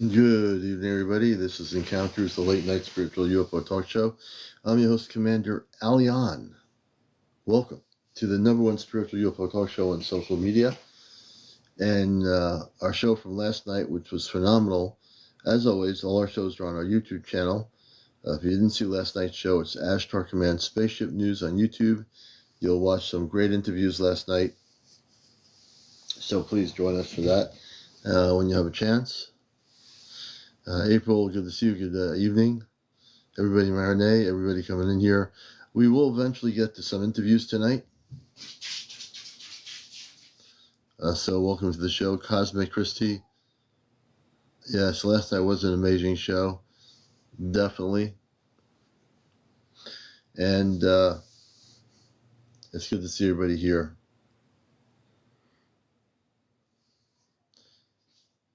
Good evening, everybody. This is Encounters, the late night spiritual UFO talk show. I'm your host, CmdrAleon. Welcome to the number one spiritual UFO talk show on social media. And our show from last night, which was phenomenal. As always, all our shows are on our YouTube channel. If you didn't see last night's show, it's Ashtar Command Spaceship News on YouTube. You'll watch some great interviews last night. So please join us for that when you have a chance. April, good to see you. Good evening. Everybody marinade, everybody coming in here. We will eventually get to some interviews tonight. So welcome to the show, Cosmic Christie. Yes, last night was an amazing show. Definitely. And it's good to see everybody here.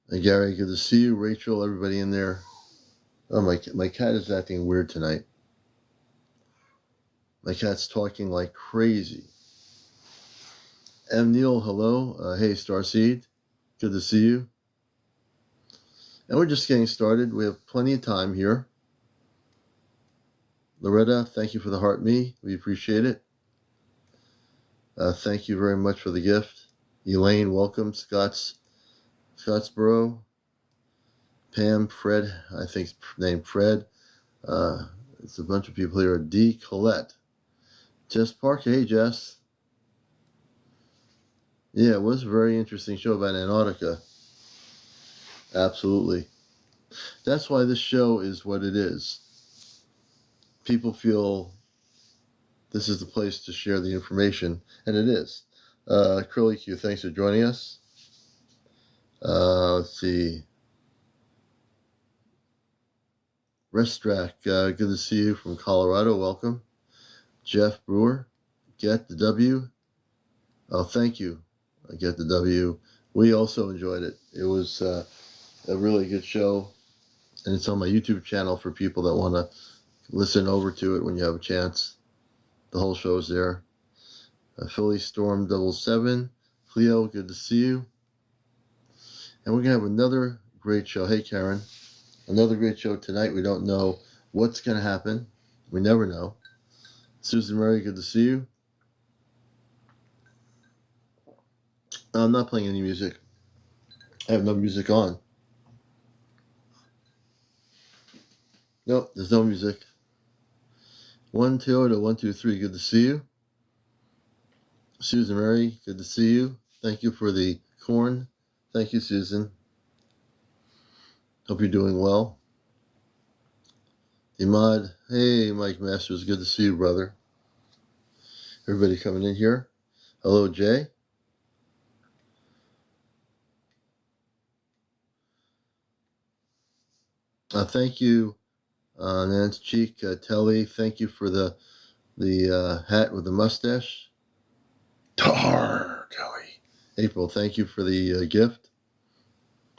And Gary, good to see you. Rachel, everybody in there. Oh, my cat is acting weird tonight. My cat's talking like crazy. M. Neil, hello. Hey, Starseed. Good to see you. And we're just getting started. We have plenty of time here. Loretta, thank you for the heart me. We appreciate it. Thank you very much for the gift. Elaine, welcome. Scottsboro. Pam, Fred, I think it's named Fred. It's a bunch of people here. D. Colette. Jess Parker. Hey, Jess. Yeah, it was a very interesting show about Antarctica. Absolutely. That's why this show is what it is. People feel this is the place to share the information, and it is. Curly Q, thanks for joining us. Let's see. Restrak, good to see you from Colorado. Welcome. Jeff Brewer, Get the W. Oh, thank you. Get the W. We also enjoyed it. It was a really good show, and it's on my YouTube channel for people that want to listen over to it when you have a chance. The whole show is there. Philly Storm 77. Cleo, good to see you. And we're going to have another great show. Hey, Karen. Another great show tonight. We don't know what's going to happen. We never know. Susan Murray, good to see you. I'm not playing any music. I have no music on. Nope, there's no music. 1 Toyota 123, good to see you. Susan Murray, good to see you. Thank you for the corn. Thank you, Susan. Hope you're doing well. Imad, hey, Mike Masters, good to see you, brother. Everybody coming in here. Hello, Jay. Thank you, Nance Cheek, Telly. Thank you for the hat with the mustache. Tar, Telly. April, thank you for the gift.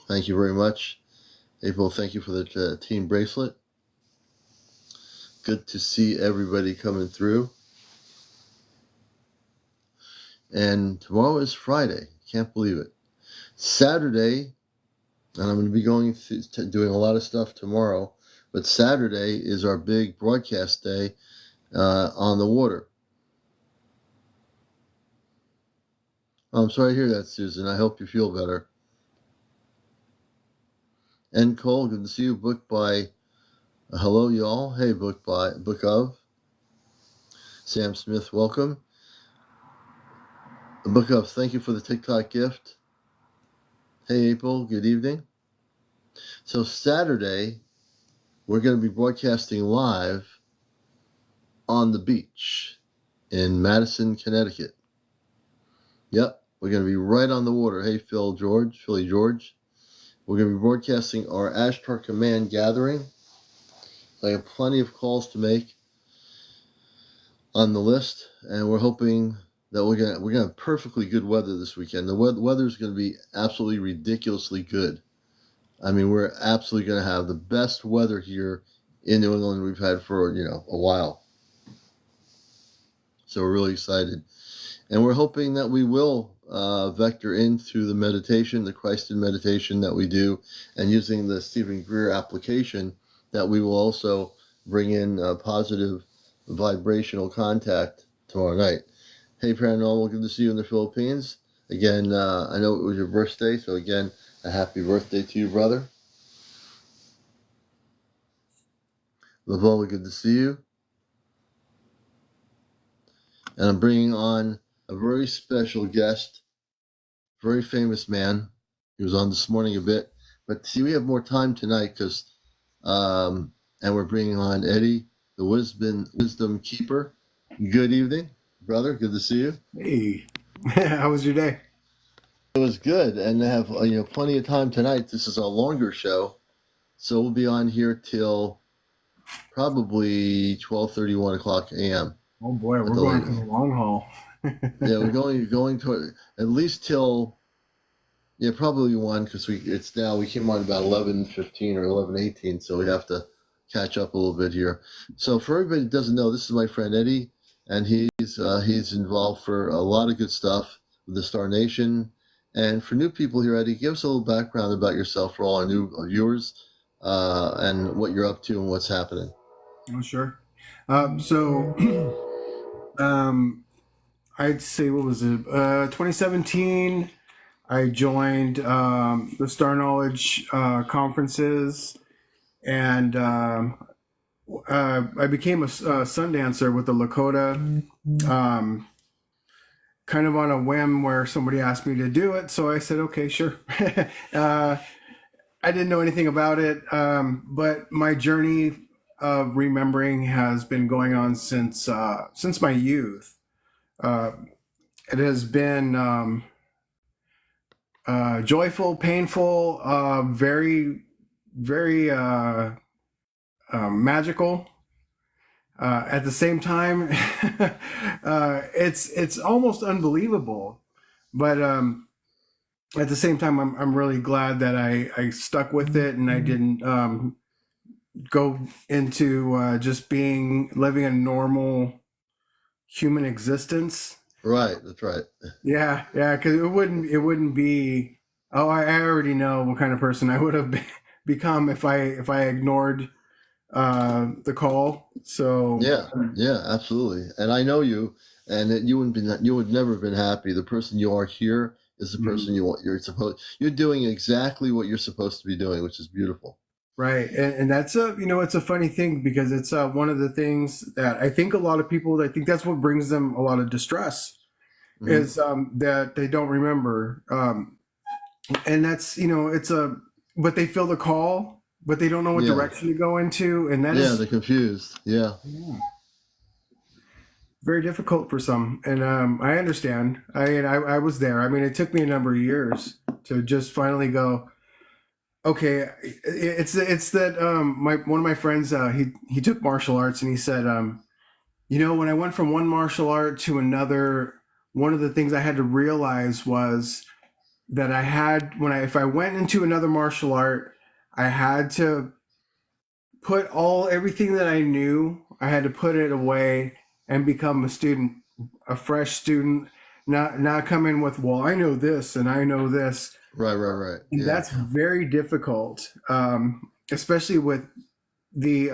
Thank you very much. April, thank you for the team bracelet. Good to see everybody coming through. And tomorrow is Friday. Can't believe it. Saturday, and I'm going to be going to doing a lot of stuff tomorrow, but Saturday is our big broadcast day on the water. Oh, I'm sorry to hear that, Susan. I hope you feel better. And Cole, good to see you. Book by hello, y'all. Hey, book of Sam Smith. Welcome. Book of, thank you for the TikTok gift. Hey, April. Good evening. So Saturday, we're going to be broadcasting live on the beach in Madison, Connecticut. Yep, we're going to be right on the water. Hey, Philly George. We're going to be broadcasting our Ashtar Command gathering. I have plenty of calls to make on the list, and we're hoping that we're going to have perfectly good weather this weekend. The weather is going to be absolutely ridiculously good. I mean, we're absolutely going to have the best weather here in New England we've had for, a while. So we're really excited. And we're hoping that we will vector into the meditation, the Christian meditation that we do, and using the Stephen Greer application, that we will also bring in positive vibrational contact tomorrow night. Hey, Paranormal, good to see you in the Philippines. Again, I know it was your birthday, so again, a happy birthday to you, brother. Lavola, good to see you. And I'm bringing on a very special guest, very famous man. He was on this morning a bit, but see, we have more time tonight because, and we're bringing on Eddie, the wisdom keeper. Good evening, brother. Good to see you. Hey, how was your day? It was good, and I have plenty of time tonight. This is a longer show, so we'll be on here till probably 12:30, 1 o'clock a.m. Oh boy, we're going for the long haul. Yeah, we're going to at least till probably 1, because we came on about 11:15 or 11:18, so we have to catch up a little bit here. So for everybody that doesn't know, this is my friend Eddie, and he's involved for a lot of good stuff with the Star Nation. And for new people here, Eddie, give us a little background about yourself for all our new viewers, and what you're up to and what's happening. Oh, sure. I'd say, what was it? 2017, I joined the Star Knowledge conferences, and I became a sun dancer with the Lakota, kind of on a whim where somebody asked me to do it. So I said, okay, sure. I didn't know anything about it, but my journey of remembering has been going on since my youth. It has been joyful, painful, very, very magical. At the same time, it's almost unbelievable, but at the same time, I'm really glad that I stuck with it and I didn't go into just living a normal human existence. Right, that's right. Yeah, because it wouldn't be. Oh, I already know what kind of person I would have become if I ignored the call. So yeah, absolutely. And I know you, and that you would never have been happy. The person you are here is the person you're doing exactly what you're supposed to be doing, which is beautiful. Right, and that's it's a funny thing, because it's one of the things that I think a lot of people, I think that's what brings them a lot of distress, is that they don't remember, and that's but they feel the call, but they don't know what direction to go into, and they're confused. Yeah. Very difficult for some, and I understand. I was there. I mean, it took me a number of years to just finally go, okay. It's that one of my friends, he took martial arts, and he said, when I went from one martial art to another, one of the things I had to realize was that if I went into another martial art, I had to put everything that I knew, I had to put it away and become a fresh student, not come in with, well, I know this and I know this. Right. And that's very difficult, especially with the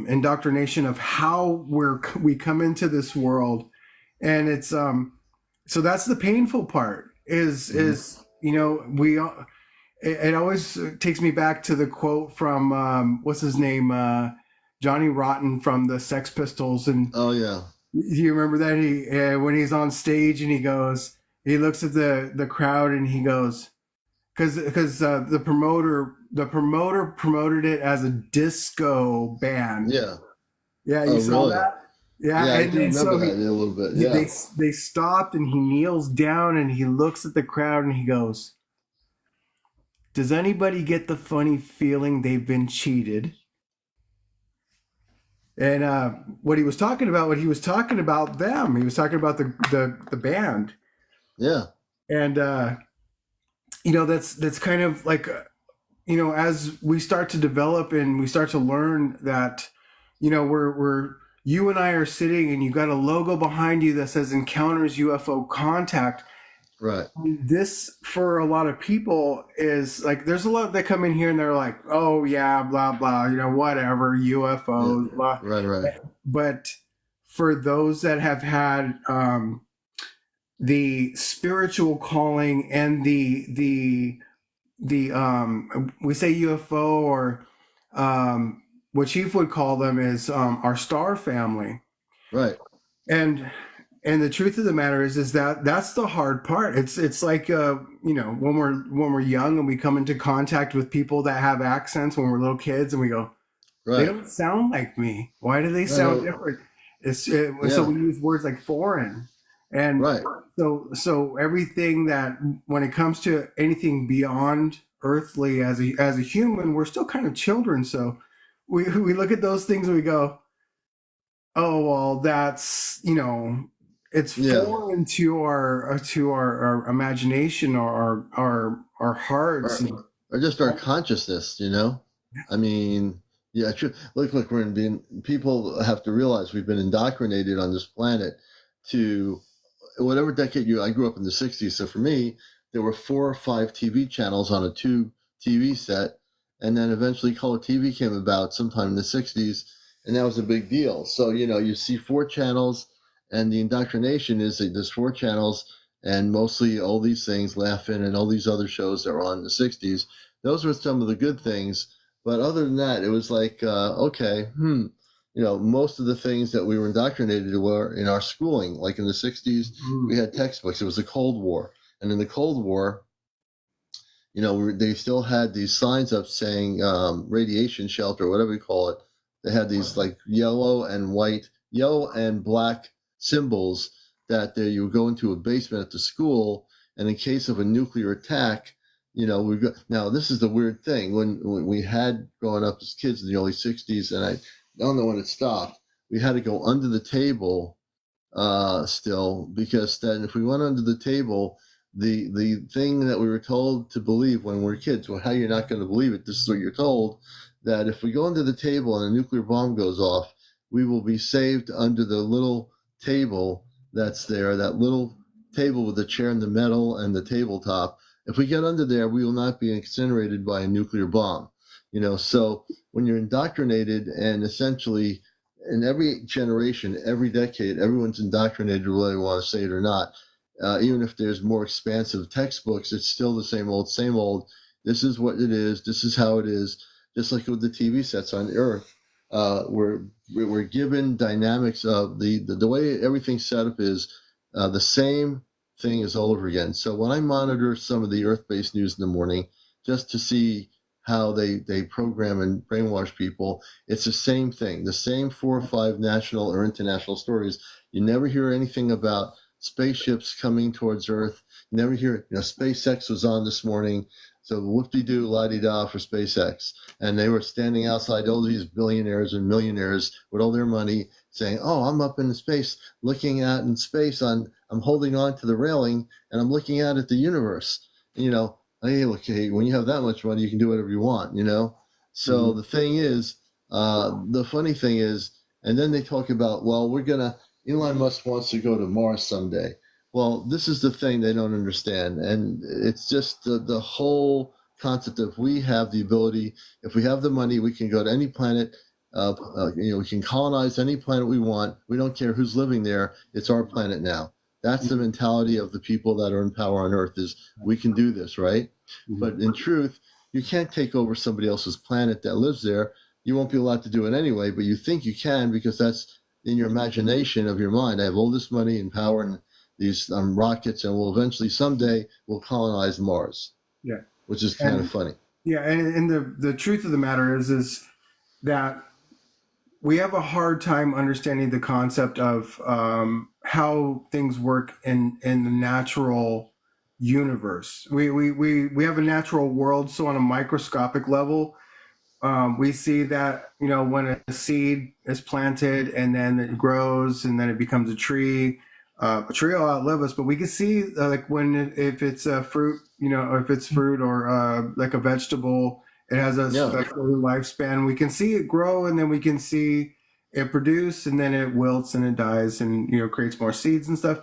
indoctrination of how we come into this world. And it's so that's the painful part is it always takes me back to the quote from what's his name, Johnny Rotten from the Sex Pistols. And oh yeah, you remember that when he's on stage and he looks at the crowd and he goes, because the promoter promoted it as a disco band. Yeah, you saw really? that. Yeah, I do remember that a little bit. Yeah, they stopped and he kneels down and he looks at the crowd and he goes, does anybody get the funny feeling they've been cheated? And what he was talking about them. He was talking about the band. Yeah. And that's kind of like, as we start to develop and we start to learn that, we're you and I are sitting and you got a logo behind you that says Encounters UFO Contact. Right. This, for a lot of people, is like, there's a lot that come in here and they're like, oh yeah, blah blah, whatever, Yeah. UFOs, blah. Right. But for those that have had the spiritual calling and the we say UFO, or what Chief would call them is our star family. Right. And the truth of the matter is that that's the hard part. It's like when we're young and we come into contact with people that have accents when we're little kids, and we go, they Right. don't sound like me. Why do they sound different? So Yeah. we use words like foreign, and Right. so everything that, when it comes to anything beyond earthly, as a human, we're still kind of children. So we look at those things and we go, oh well, that's it's Yeah. foreign to our imagination, or our hearts. Or just our consciousness, I mean, yeah, true. Look, people have to realize we've been indoctrinated on this planet to whatever decade I grew up in the 60s. So for me, there were 4 or 5 TV channels on a tube TV set. And then eventually color TV came about sometime in the 60s. And that was a big deal. So, you see 4 channels, and the indoctrination is that there's 4 channels, and mostly all these things, Laughing and all these other shows that were on in the 60s. Those were some of the good things. But other than that, it was like, okay, most of the things that we were indoctrinated were in our schooling. Like in the 60s, we had textbooks. It was the Cold War. And in the Cold War, they still had these signs up saying radiation shelter, whatever you call it. They had these like yellow and black symbols that you would go into a basement at the school, and in case of a nuclear attack, now this is the weird thing. When we had growing up as kids in the early 60s, and I don't know when it stopped, we had to go under the table still, because then if we went under the table, the thing that we were told to believe when we were kids, well, how you're not going to believe it, this is what you're told, that if we go under the table and a nuclear bomb goes off, we will be saved under the little table that's there, that little table with the chair in the middle and the tabletop. If we get under there, we will not be incinerated by a nuclear bomb. So when you're indoctrinated, and essentially in every generation, every decade, everyone's indoctrinated, whether they want to say it or not. Even if there's more expansive textbooks, it's still the same old. This is what it is. This is how it is. Just like with the TV sets on Earth, we're given dynamics of the way everything's set up is the same thing is all over again. So when I monitor some of the Earth-based news in the morning, just to see how they program and brainwash people, it's the same thing, the same 4 or 5 national or international stories. You never hear anything about spaceships coming towards Earth. You never hear, SpaceX was on this morning, so whoop-de-doo, la-di-da for SpaceX. And they were standing outside, all these billionaires and millionaires with all their money, saying, oh, I'm up in space, looking out in space, I'm holding on to the railing, and I'm looking out at the universe. Hey, okay, when you have that much money, you can do whatever you want, So the thing is, the funny thing is, and then they talk about, well, Elon Musk wants to go to Mars someday. Well, this is the thing they don't understand. And it's just the whole concept of, we have the ability, if we have the money, we can go to any planet, we can colonize any planet we want. We don't care who's living there. It's our planet now. That's the mentality of the people that are in power on Earth, is we can do this, right? But in truth, you can't take over somebody else's planet that lives there. You won't be allowed to do it anyway, but you think you can, because that's in your imagination of your mind. I have all this money and power and these rockets, and someday we'll colonize Mars. Yeah, which is kind of funny. Yeah, and the truth of the matter is that we have a hard time understanding the concept of how things work in the natural universe. We have a natural world, so on a microscopic level, we see that when a seed is planted and then it grows and then it becomes a tree. A tree will outlive us, but we can see like if it's a fruit, if it's fruit, or like a vegetable, it has a special lifespan. We can see it grow, and then we can see it produces, and then it wilts and it dies, and creates more seeds and stuff.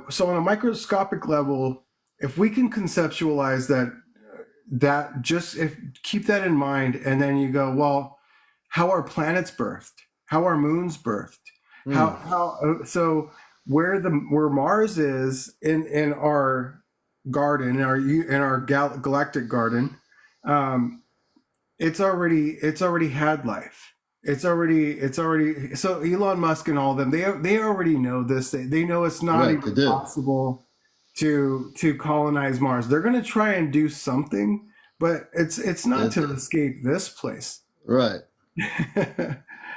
So on a microscopic level, if we can conceptualize that just if keep that in mind, and then you go, well, how are planets birthed? How are moons birthed? So where Mars is in our garden, in our galactic garden, it's already had life. It's already so Elon Musk and all of them, they already know this. They know it's not even possible to colonize Mars. They're going to try and do something, but it's not to escape this place. Right.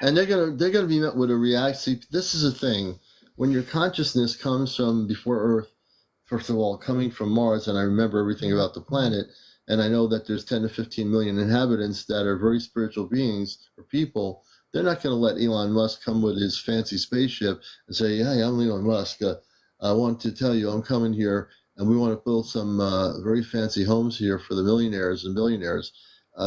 And they're gonna be met with a reaction. This is a thing. When your consciousness comes from before Earth, first of all, coming from Mars, and I remember everything about the planet, and I know that there's 10 to 15 million inhabitants that are very spiritual beings or people. They're not going to let Elon Musk come with his fancy spaceship and say, "Hey, I'm Elon Musk. I want to tell you I'm coming here, and we want to build some very fancy homes here for the millionaires and billionaires.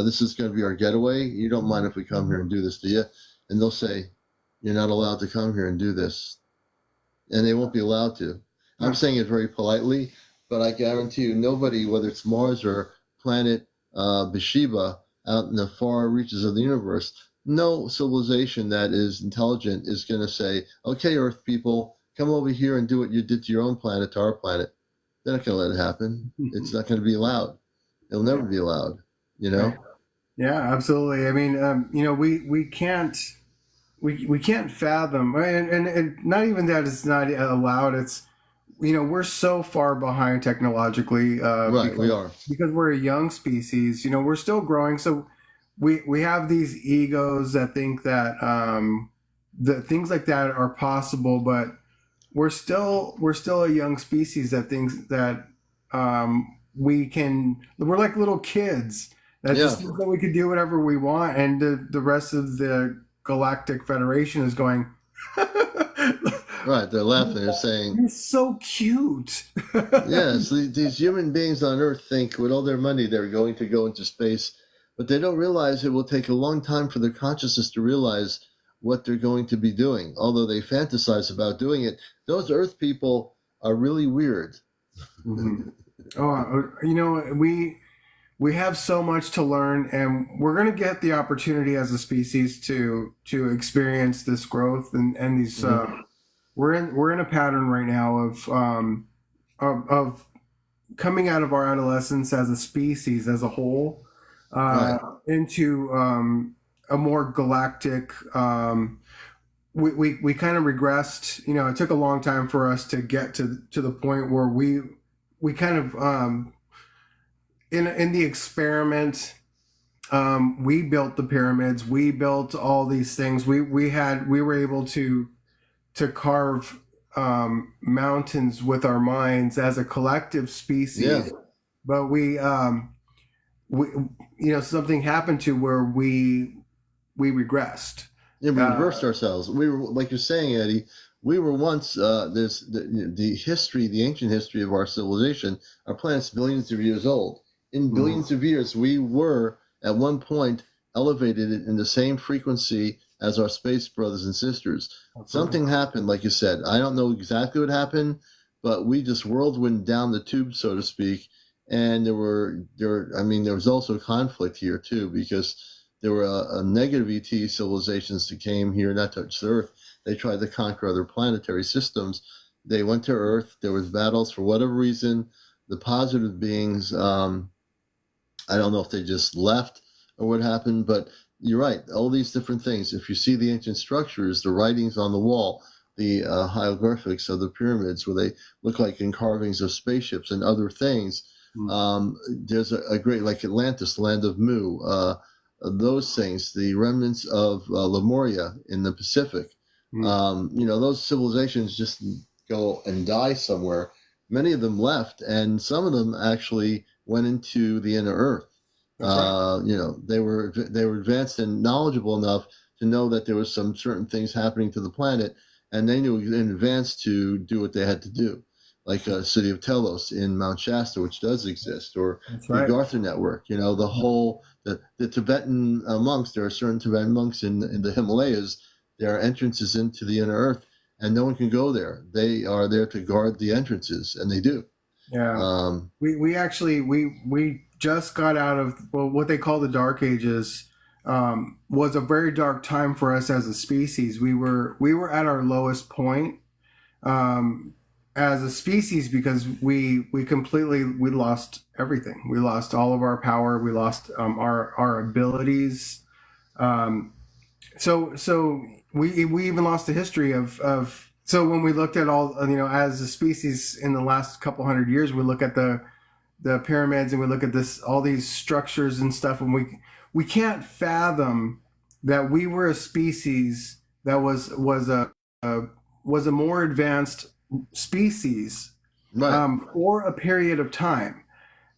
This is going to be our getaway. You don't mind if we come here and do this, do you?" And they'll say, "You're not allowed to come here and do this." And they won't be allowed to. I'm saying it very politely, but I guarantee you nobody, whether it's Mars or planet Bathsheba out in the far reaches of the universe, no civilization that is intelligent is going to say, "Okay, Earth people, come over here and do what you did to your own planet, to our planet." They're not going to let it happen. It's not going to be allowed. It'll never be allowed, Yeah, absolutely. I mean, we can't fathom, and not even that it's not allowed. It's we're so far behind technologically. Right, we are, because we're a young species. We're still growing, so we have these egos that think that that things like that are possible, but we're still a young species that thinks that we're like little kids that just think that we could do whatever we want, and the rest of the Galactic Federation is going. Right, they're laughing. They're saying, "You're so cute." Yes, these human beings on Earth think with all their money they're going to go into space, but they don't realize it will take a long time for their consciousness to realize what they're going to be doing. Although they fantasize about doing it, those Earth people are really weird. Mm-hmm. Oh, we have so much to learn, and we're going to get the opportunity as a species to experience this growth and these. We're in a pattern right now of coming out of our adolescence as a species as a whole into a more galactic. We kind of regressed. It took a long time for us to get to the point where we kind of in the experiment. We built the pyramids. We built all these things. We were able to carve mountains with our minds as a collective species, but we something happened to where we regressed. Yeah, we reversed ourselves. We were, like you're saying, Eddie. We were once the ancient history of our civilization. Our planet's billions of years old. In billions of years, we were at one point elevated in the same frequency as our space brothers and sisters. Something happened, like you said. I don't know exactly what happened, but we just whirlwind down the tube, so to speak. And there was also conflict here too, because there were a negative ET civilizations that came here, not to touch the Earth. They tried to conquer other planetary systems. They went to Earth. There was battles for whatever reason. The positive beings, I don't know if they just left or what happened, but you're right. All these different things. If you see the ancient structures, the writings on the wall, the hieroglyphics of the pyramids, where they look like carvings of spaceships and other things. There's a great, like Atlantis, land of Mu, those things, the remnants of Lemuria in the Pacific. Those civilizations just go and die somewhere. Many of them left, and some of them actually went into the inner Earth. They were advanced and knowledgeable enough to know that there was some certain things happening to the planet, and they knew in advance to do what they had to do, like City of Telos in Mount Shasta, which does exist, or the Garther Network. The Tibetan monks. There are certain Tibetan monks in the Himalayas. There are entrances into the inner Earth, and no one can go there. They are there to guard the entrances, and they do. Yeah. We actually we just got out of, well, what they call the Dark Ages. Was a very dark time for us as a species. We were at our lowest point, as a species, because we lost everything. We lost all of our power. We lost our abilities. So we even lost the history of. So when we looked at all, as a species in the last couple hundred years, we look at the pyramids and we look at all these structures and stuff, and we can't fathom that we were a species that was a more advanced species, Right. for a period of time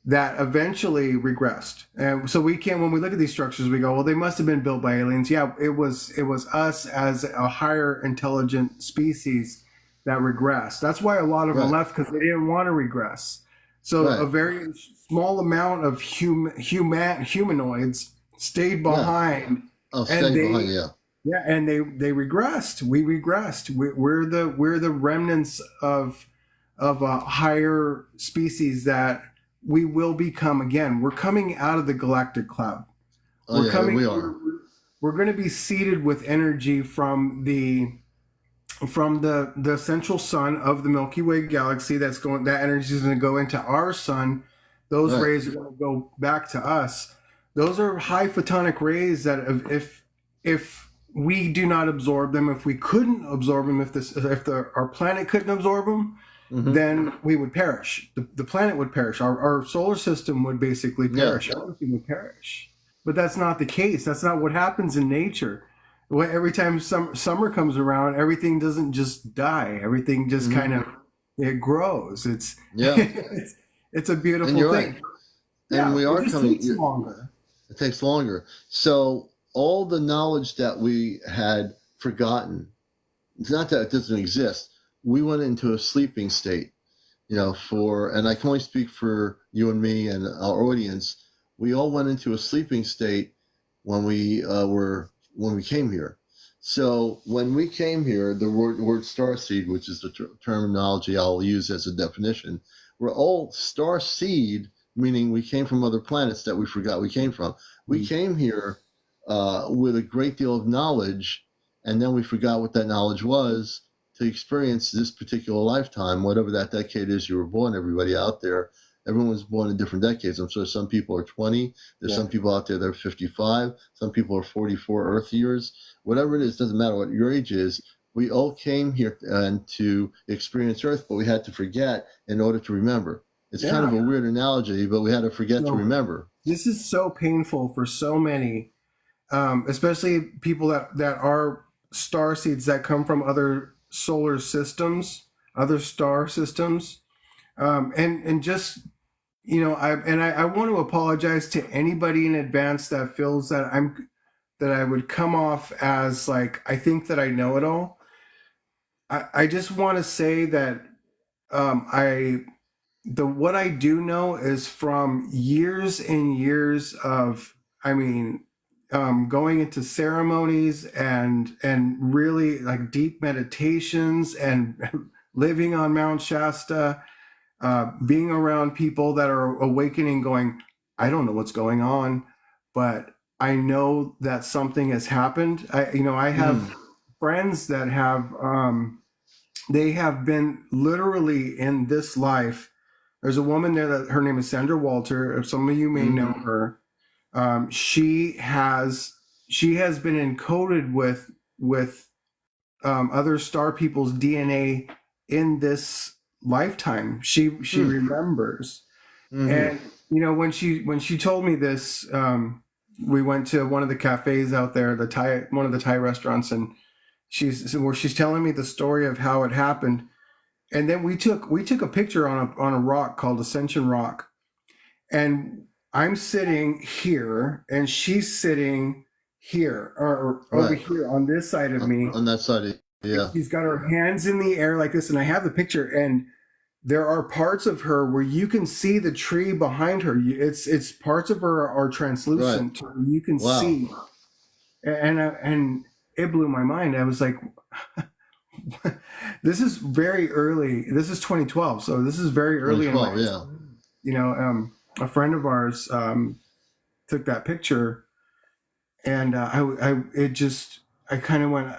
that eventually regressed. And so when we look at these structures, we go, well, they must have been built by aliens. Yeah, it was us as a higher intelligent species that regressed. That's why a lot of them left, because they didn't want to regress. So a very small amount of humanoids stayed behind. Oh, stayed behind, yeah. Yeah, and they regressed. We regressed. We're the remnants of a higher species that we will become again. We're coming out of the galactic cloud. We are. We're going to be seeded with energy from the central sun of the Milky Way galaxy. That energy is going to go into our sun. Those rays are going to go back to us. Those are high photonic rays that if we do not absorb them, if we couldn't absorb them, if our planet couldn't absorb them, then we would perish. The planet would perish. Our solar system would basically perish. Everything would perish. But that's not the case. That's not what happens in nature. Every time summer comes around, everything doesn't just die. Everything just kind of, it grows. It's it's a beautiful thing. Right. And we are coming. It takes longer. It takes longer. So all the knowledge that we had forgotten, it's not that it doesn't exist. We went into a sleeping state, and I can only speak for you and me and our audience. We all went into a sleeping state when we came here. So when we came here, the word starseed, which is the terminology I'll use as a definition, we're all starseed, meaning we came from other planets that we forgot we came from. We came here with a great deal of knowledge, and then we forgot what that knowledge was to experience this particular lifetime, whatever that decade is you were born. Everybody out there, everyone was born in different decades. I'm sure some people are 20. There's some people out there that are 55. Some people are 44 Earth years. Whatever it is, doesn't matter what your age is. We all came here and to experience Earth, but we had to forget in order to remember. It's kind of a weird analogy, but we had to forget to remember. This is so painful for so many, especially people that are star seeds that come from other solar systems, other star systems, and just I want to apologize to anybody in advance that feels that I would come off as like I think that I know it all. I just want to say that what I do know is from years and years of, going into ceremonies and really like deep meditations and living on Mount Shasta, being around people that are awakening, going, I don't know what's going on, but I know that something has happened. I have friends that have, they have been literally in this life. There's a woman there that her name is Sandra Walter. If some of you may know her, she has been encoded with other star people's DNA in this lifetime. She remembers, and when she told me this, we went to one of the cafes out there, one of the Thai restaurants, and she's telling me the story of how it happened. And then we took a picture on a rock called Ascension Rock, and I'm sitting here, and she's sitting here, or over here on this side of me. On that side, yeah. She's got her hands in the air like this, and I have the picture, and there are parts of her where you can see the tree behind her. It's parts of her are translucent. Right. You can see, and it blew my mind. I was like, this is very early. This is 2012, so this is very early in my 2012, yeah. a friend of ours took that picture, and I kind of went,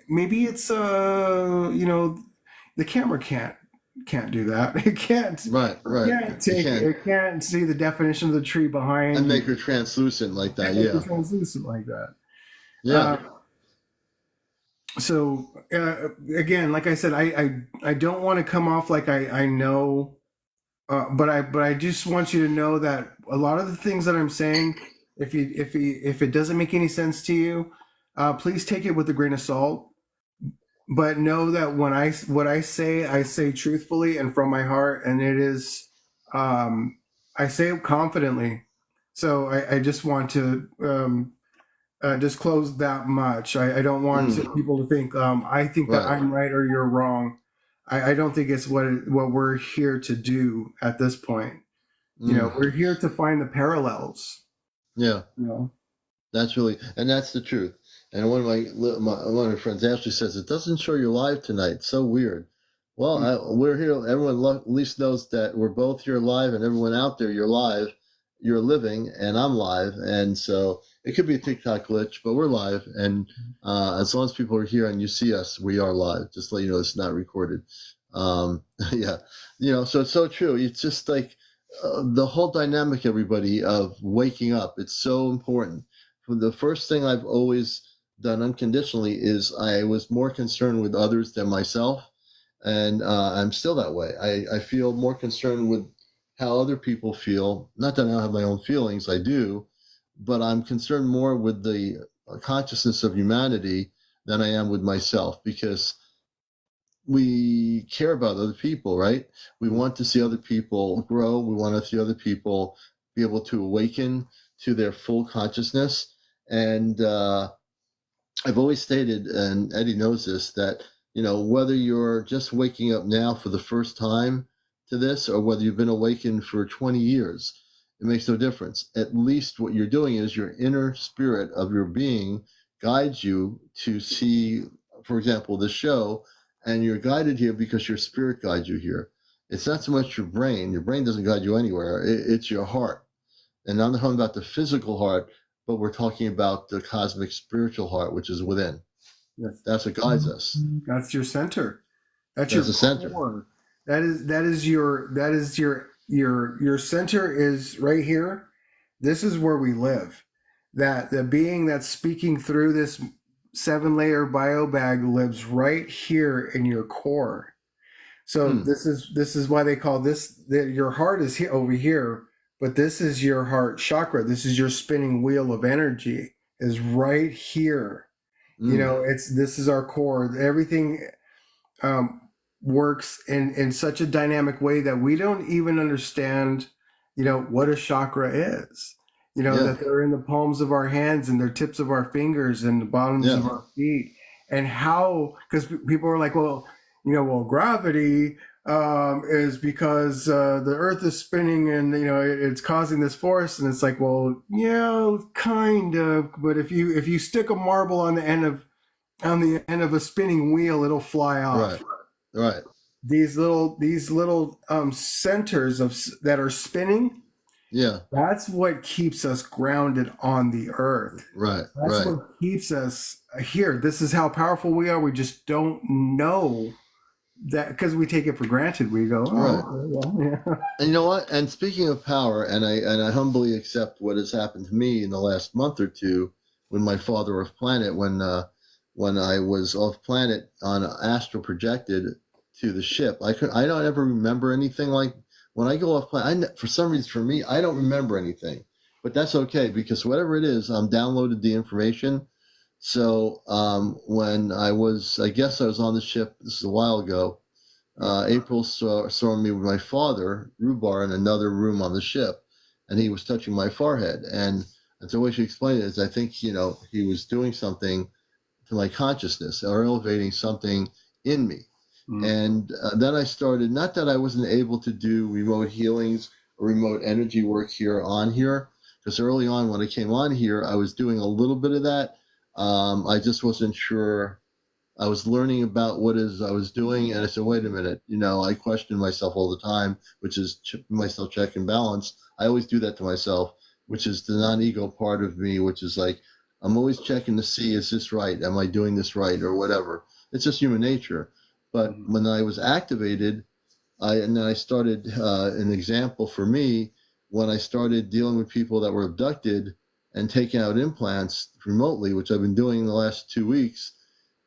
maybe it's the camera can't do that. It can't. Right, right. It can't see the definition of the tree behind and make her translucent like that. and make Yeah, it translucent like that. yeah, So again, like I said, I don't want to come off like I know, but I just want you to know that a lot of the things that I'm saying, if it doesn't make any sense to you, please take it with a grain of salt. But know that what I say truthfully and from my heart, and it is, I say it confidently. So I just want to disclose that much. I don't want people to think I think that Right. I'm right or you're wrong. I don't think it's what we're here to do at this point. We're here to find the parallels. Yeah, You know, that's the truth. And one of my friends actually says, it doesn't show you're live tonight. So weird. Well, we're here. Everyone at least knows that we're both here live, and everyone out there, you're live, you're living, and I'm live. And so it could be a TikTok glitch, but we're live. And as long as people are here and you see us, we are live. Just to let you know, it's not recorded. Yeah, so it's so true. It's just like the whole dynamic, everybody, of waking up. It's so important. The first thing I've always done unconditionally is I was more concerned with others than myself. And I'm still that way. I feel more concerned with how other people feel. Not that I don't have my own feelings, I do, but I'm concerned more with the consciousness of humanity than I am with myself, because we care about other people, right? We want to see other people grow. We want to see other people be able to awaken to their full consciousness. And I've always stated, and Eddie knows this, that whether you're just waking up now for the first time to this, or whether you've been awakened for 20 years, it makes no difference. At least what you're doing is your inner spirit of your being guides you to see, for example, the show, and you're guided here because your spirit guides you here. It's not so much your brain. Your brain doesn't guide you anywhere. It's your heart. And I'm not talking about the physical heart, but we're talking about the cosmic spiritual heart, which is within. yes. That's what guides us. That's your center. That's That's your the center. core. That is your center is right here. This is where we live. That the being that's speaking through this 7-layer bio bag lives right here in your core. So this is why they call this your heart is here over here, but this is your heart chakra. This is your spinning wheel of energy is right here. This is our core. Everything works in such a dynamic way that we don't even understand, what a chakra is. That they're in the palms of our hands and their tips of our fingers and the bottoms of our feet, and how, because people are like, well, gravity is because the earth is spinning and it's causing this force, and it's like, well, yeah, kind of, but if you stick a marble on the end of a spinning wheel, it'll fly off. Right. These little centers that are spinning. Yeah. That's what keeps us grounded on the earth. Right. That's what keeps us here. This is how powerful we are. We just don't know that, because we take it for granted. We go, yeah. And you know what? And speaking of power, and I humbly accept what has happened to me in the last month or two, when my father off planet, when I was off planet on astral projected to the ship, I don't ever remember anything like. When I go off planet, for some reason, for me, I don't remember anything. But that's okay, because whatever it is, I'm downloaded the information. So when I guess I was on the ship, this is a while ago, April saw me with my father, Rubar, in another room on the ship, and he was touching my forehead. And the way she explained it is, I think, he was doing something to my consciousness, or elevating something in me. And then I started, not that I wasn't able to do remote healings or remote energy work here, because early on when I came on here, I was doing a little bit of that, I just wasn't sure. I was learning about what is I was doing, and I said, wait a minute, I question myself all the time, which is myself check and balance. I always do that to myself, which is the non-ego part of me, which is like, I'm always checking to see, is this right? Am I doing this right or whatever? It's just human nature. But when I was activated, and then I started an example for me when I started dealing with people that were abducted and taking out implants remotely, which I've been doing the last 2 weeks.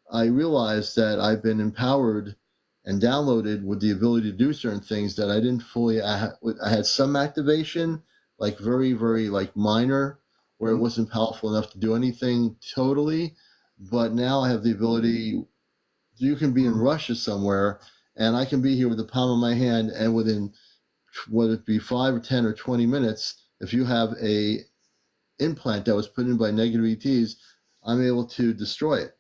I realized that I've been empowered and downloaded with the ability to do certain things that I didn't fully. I had some activation, like very, very like minor, where it wasn't powerful enough to do anything totally. But now I have the ability. You can be in Russia somewhere, and I can be here with the palm of my hand, and within whether it be 5 or 10 or 20 minutes, if you have a implant that was put in by negative ETs, I'm able to destroy it.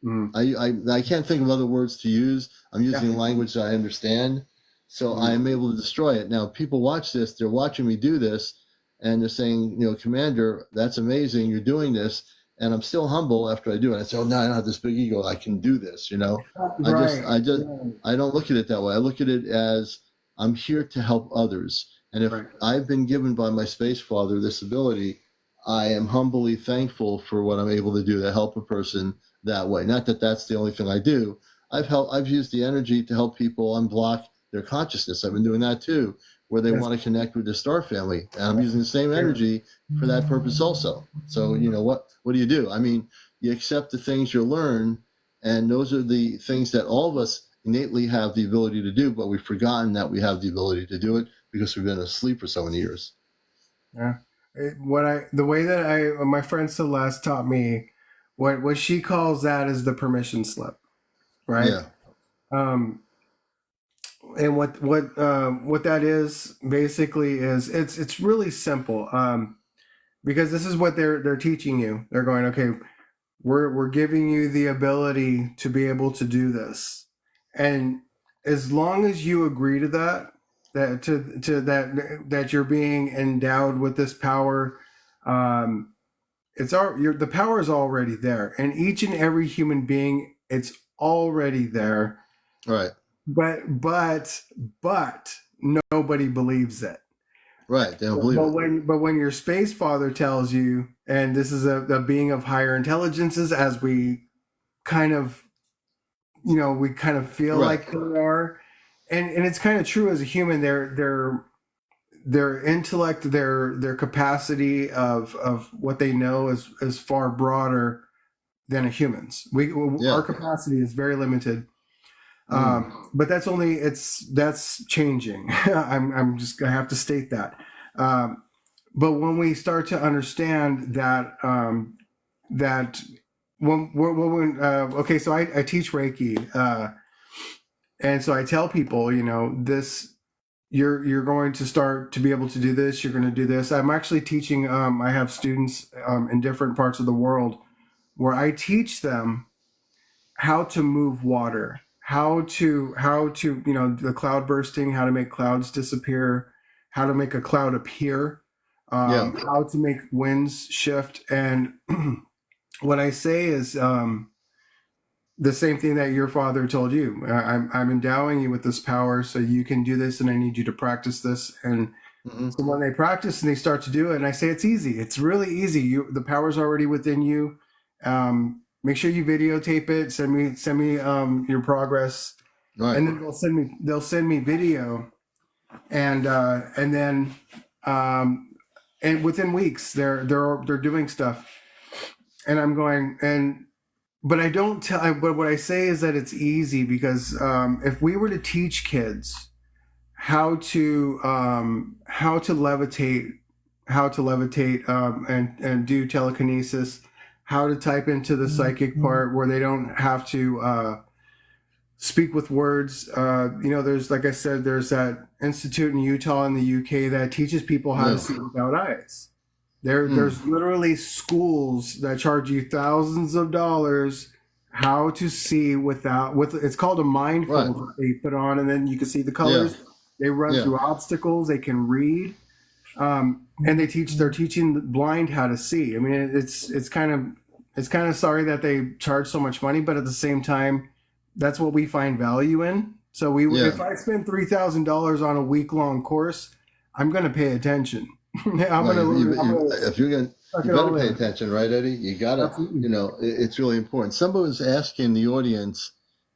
I can't think of other words to use. I'm using language that I understand, so I am able to destroy it. Now, people watch this; they're watching me do this, and they're saying, Commander, that's amazing. You're doing this, and I'm still humble after I do it. I say, oh no, I don't have this big ego. I can do this. I don't look at it that way. I look at it as I'm here to help others, and if I've been given by my space father this ability, I am humbly thankful for what I'm able to do to help a person that way. Not that that's the only thing I do. I've used the energy to help people unblock their consciousness. I've been doing that too, where they want to connect with the star family. And I'm using the same energy for that purpose also. So, what do you do? I mean, you accept the things you learn, and those are the things that all of us innately have the ability to do, but we've forgotten that we have the ability to do it because we've been asleep for so many years. Yeah. The way that my friend Celeste taught me, what she calls that is the permission slip, right? Yeah. And what that is basically is it's really simple. Because this is what they're teaching you. They're going, okay, we're giving you the ability to be able to do this, and as long as you agree to that, that you're being endowed with this power, the power is already there, and each and every human being, it's already there. Right. But nobody believes it. Right. They don't believe it. But when your space father tells you, and this is a being of higher intelligences, as we kind of, feel like they are, and it's kind of true as a human. Their intellect, their capacity of what they know is far broader than a human's. Our capacity is very limited. But that's changing. I have to state that. But when we start to understand that, okay, so I teach Reiki, and so I tell people, this, you're going to start to be able to do this. You're going to do this. I'm actually teaching. I have students in different parts of the world where I teach them how to move water. How to the cloud bursting, how to make clouds disappear, how to make a cloud appear, how to make winds shift. And what I say is the same thing that your father told you. I'm endowing you with this power so you can do this, and I need you to practice this. And so when they practice and they start to do it, and I say it's easy. It's really easy. The power's already within you. Make sure you videotape it. Send me your progress, and then they'll send me video, and then and within weeks they're doing stuff, and I'm going but I don't tell. But what I say is that it's easy because if we were to teach kids how to levitate, and do telekinesis, how to type into the psychic part where they don't have to speak with words. There's, like I said, there's that institute in Utah in the UK that teaches people how to see without eyes. There's literally schools that charge you thousands of dollars how to see it's called a mindfold that they put on, and then you can see the colors. They run through obstacles. They can read. And they're teaching the blind how to see. I mean, it's kind of It's kind of sorry that they charge so much money, but at the same time, that's what we find value in. So Yeah. if I spend $3,000 on a week long course, I'm going to pay attention. I'm Right. going to If you're going to, suck you it better all pay in. attention, right, Eddie? You gotta, Absolutely. it's really important. Somebody was asking the audience,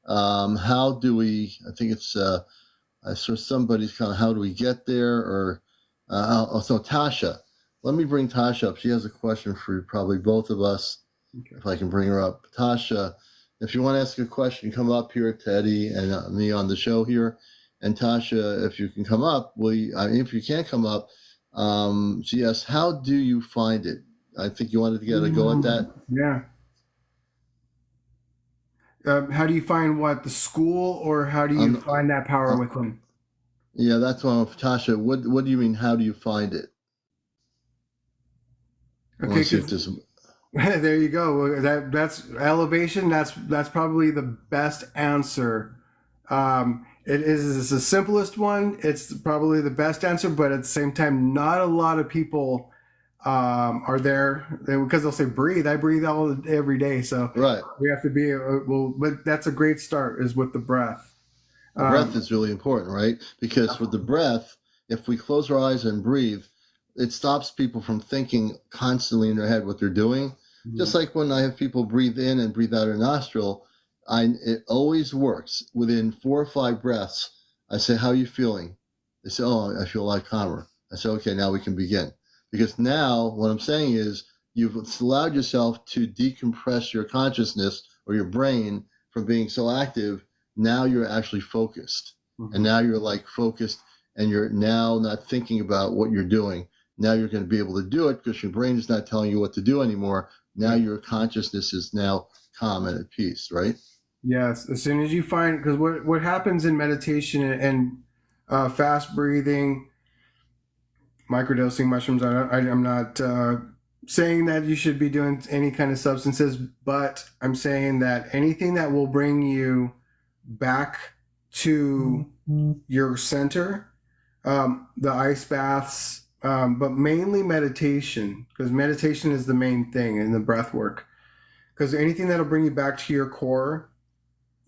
how do we, I think it's, I saw somebody's kind of, how do we get there? Or, so Tasha, let me bring Tasha up. She has a question for probably both of us, Okay. if I can bring her up. Tasha, if you want to ask a question, come up here to Eddie and me on the show here. And Tasha, if you can come up, if you can't come up, she asked, how do you find it? I think you wanted to get a go at that. Yeah. How do you find what, the school, or how do you find that power within? Yeah, that's one of Tasha. What do you mean? How do you find it? Okay, because there you go. That's elevation. That's probably the best answer. It's the simplest one. It's probably the best answer, but at the same time, not a lot of people are there because they'll say breathe. I breathe every day, so right. we have to be well. But that's a great start, is with the breath. The breath is really important, right? Because with the breath, if we close our eyes and breathe, it stops people from thinking constantly in their head what they're doing. Mm-hmm. Just like when I have people breathe in and breathe out their nostril, it always works. Within 4 or 5 breaths, I say, how are you feeling? They say, oh, I feel a lot calmer. I say, okay, now we can begin. Because now what I'm saying is you've allowed yourself to decompress your consciousness or your brain from being so active. Now you're actually focused. Mm-hmm. And now you're like focused, and you're now not thinking about what you're doing. Now you're going to be able to do it because your brain is not telling you what to do anymore. Now your consciousness is now calm and at peace, right? Yes. As soon as you find, because what happens in meditation and fast breathing, microdosing mushrooms, I'm not saying that you should be doing any kind of substances, but I'm saying that anything that will bring you back to your center, the ice baths, but mainly meditation, because meditation is the main thing in the breath work. Because anything that'll bring you back to your core,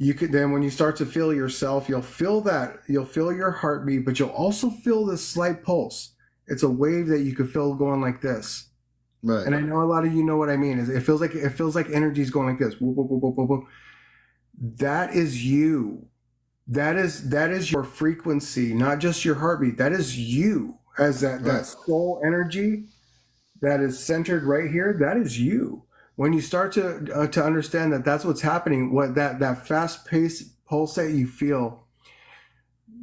you could then, when you start to feel yourself, you'll feel your heartbeat, but you'll also feel this slight pulse. It's a wave that you could feel going like this. Right. And I know a lot of you know what I mean. It feels like energy's going like this. Whoop, whoop, whoop, whoop, whoop. That is you. That is your frequency, not just your heartbeat. That is you, as that soul energy that is centered right here. That is you. When you start to understand that that's what's happening, what that fast paced pulse that you feel,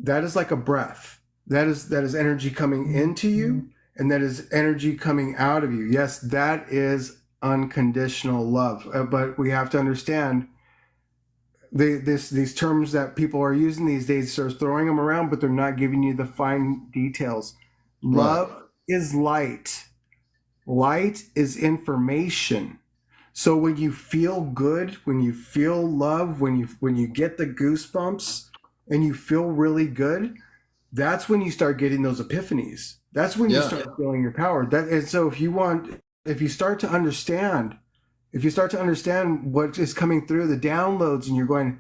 that is like a breath. That is energy coming into you, and that is energy coming out of you. Yes, that is unconditional love. But we have to understand these terms that people are using these days, are throwing them around, but they're not giving you the fine details. Love is light. Light is information. So when you feel good, when you feel love, when you get the goosebumps and you feel really good, that's when you start getting those epiphanies. That's when you start feeling your power. And so if you start to understand what is coming through, the downloads, and you're going,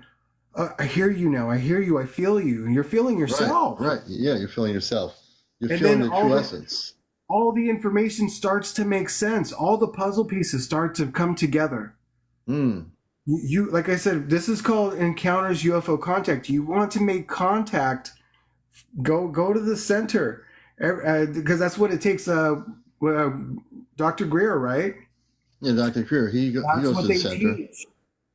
I hear you now. I hear you. I feel you. And you're feeling yourself. Right. Yeah, you're feeling yourself. You're feeling the true essence. All the information starts to make sense. All the puzzle pieces start to come together. You, like I said, this is called Encounters UFO Contact. You want to make contact, go to the center, because that's what it takes. Dr. Greer, right? Yeah, Dr. Greer. He goes to the center. Teach,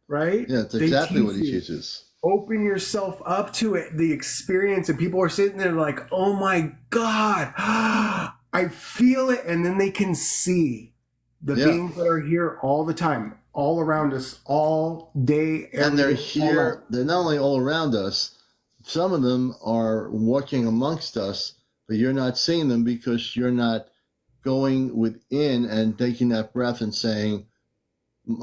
right? Yeah, that's exactly what he teaches. Open yourself up to it, the experience, and people are sitting there like, "Oh my God, I feel it," and then they can see the beings that are here all the time, all around us, all day, every and they're day, here. They're not only all around us. Some of them are walking amongst us, but you're not seeing them because you're not going within and taking that breath and saying,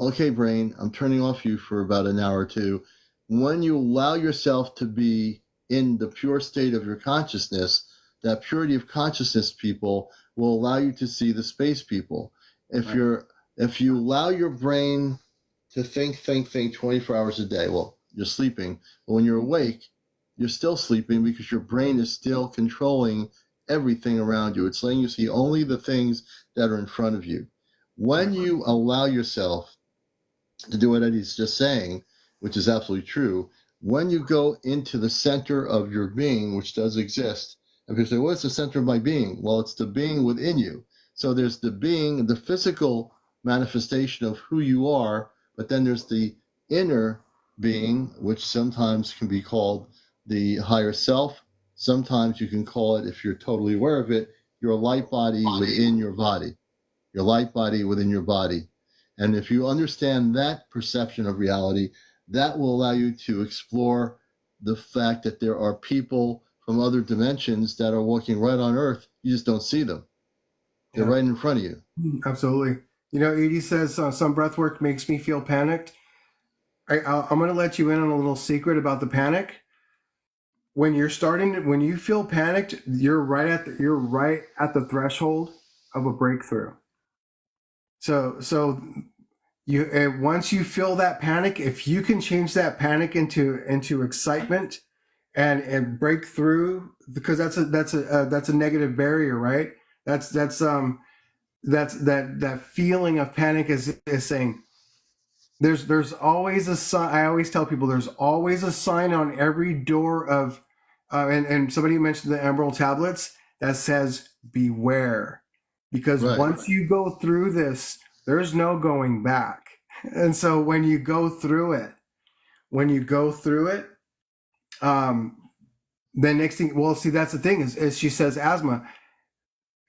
okay, brain, I'm turning off you for about an hour or two. When you allow yourself to be in the pure state of your consciousness, that purity of consciousness, people, will allow you to see the space people. If you're if you allow your brain to think 24 hours a day, well, you're sleeping, but when you're awake, you're still sleeping because your brain is still controlling everything around you. It's letting you see only the things that are in front of you. When you allow yourself to do what Eddie's just saying, which is absolutely true, when you go into the center of your being, which does exist, and people say, what's the center of my being? Well, it's the being within you. So there's the being, the physical manifestation of who you are, but then there's the inner being, which sometimes can be called the higher self. Sometimes you can call it, if you're totally aware of it, your light body within your body. Your light body within your body. And if you understand that perception of reality, that will allow you to explore the fact that there are people from other dimensions that are walking right on Earth. You just don't see them. They're right in front of you. Absolutely. You know, Edie says some breath work makes me feel panicked. I'm going to let you in on a little secret about the panic. When you feel panicked, you're right at the threshold of a breakthrough. So you once you feel that panic, if you can change that panic into excitement and break through, because that's a negative barrier, right? That's that feeling of panic is saying there's always a sign. I always tell people there's always a sign on every door of and somebody mentioned the emerald tablets that says beware, because once you go through this, there's no going back. And so when you go through it, the next thing, well, see, that's the thing is she says asthma.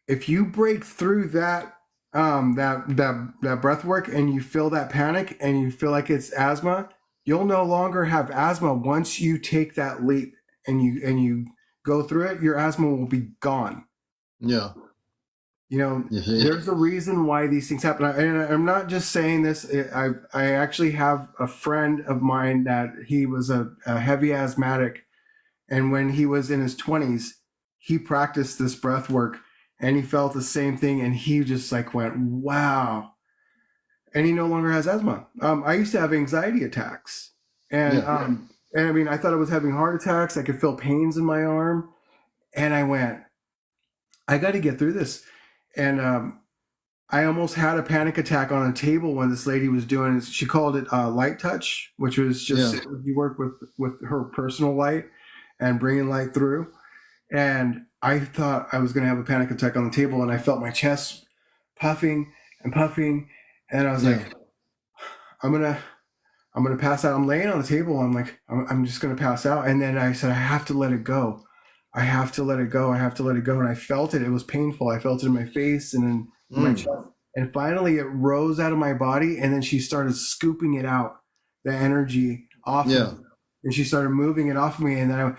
If you break through that breath work and you feel that panic and you feel like it's asthma, you'll no longer have asthma once you take that leap and you go through it. Your asthma will be gone. Yeah. You know, there's a reason why these things happen. And I'm not just saying this. I actually have a friend of mine that he was a heavy asthmatic. And when he was in his 20s, he practiced this breath work and he felt the same thing. And he just like went, wow. And he no longer has asthma. I used to have anxiety attacks. And I mean, I thought I was having heart attacks. I could feel pains in my arm. And I went, I got to get through this. And I almost had a panic attack on a table when this lady was doing, she called it light touch, which was just you work with her personal light and bringing light through. And I thought I was going to have a panic attack on the table, and I felt my chest puffing and puffing, and I was like, I'm gonna pass out. I'm laying on the table. I'm like, I'm just gonna pass out. And then I said, I have to let it go. I have to let it go. I have to let it go. And I felt it. It was painful. I felt it in my face and in my chest. And finally it rose out of my body. And then she started scooping it out, the energy off of me. And she started moving it off of me. And then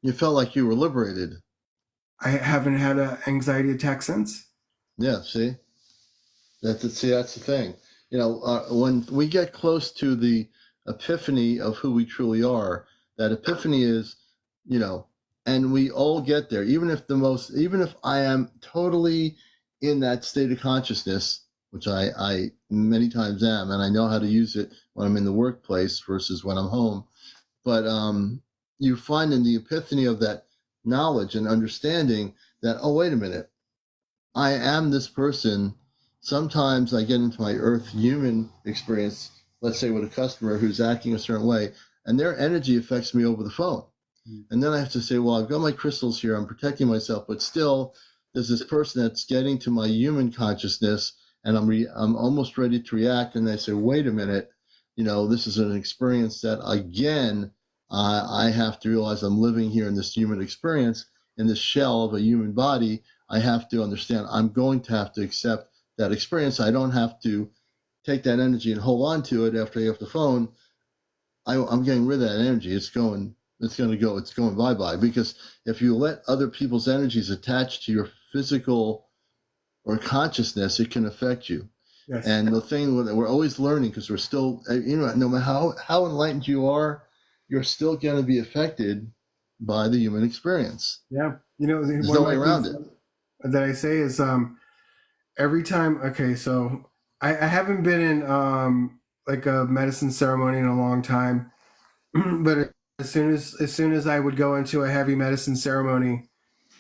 you felt like you were liberated. I haven't had an anxiety attack since. Yeah, see? That's the thing. You know, when we get close to the epiphany of who we truly are, that epiphany is, you know, and we all get there, even if I am totally in that state of consciousness, which I many times am, and I know how to use it when I'm in the workplace versus when I'm home. But you find in the epiphany of that knowledge and understanding that, oh, wait a minute, I am this person. Sometimes I get into my earth human experience, let's say with a customer who's acting a certain way, and their energy affects me over the phone. And then I have to say, well, I've got my crystals here, I'm protecting myself, but still there's this person that's getting to my human consciousness, and I'm almost ready to react. And they say, wait a minute, you know, this is an experience that, again, I have to realize I'm living here in this human experience, in this shell of a human body. I have to understand I'm going to have to accept that experience. I don't have to take that energy and hold on to it after I get off the phone. I'm getting rid of that energy. It's going bye-bye. Because if you let other people's energies attach to your physical or consciousness, it can affect you. Yes. And the thing that we're always learning, because we're still, you know, no matter how enlightened you are, you're still going to be affected by the human experience. Yeah. You know, there's no way around it. That I say is, every time. Okay, so I haven't been in like a medicine ceremony in a long time, but as soon as I would go into a heavy medicine ceremony,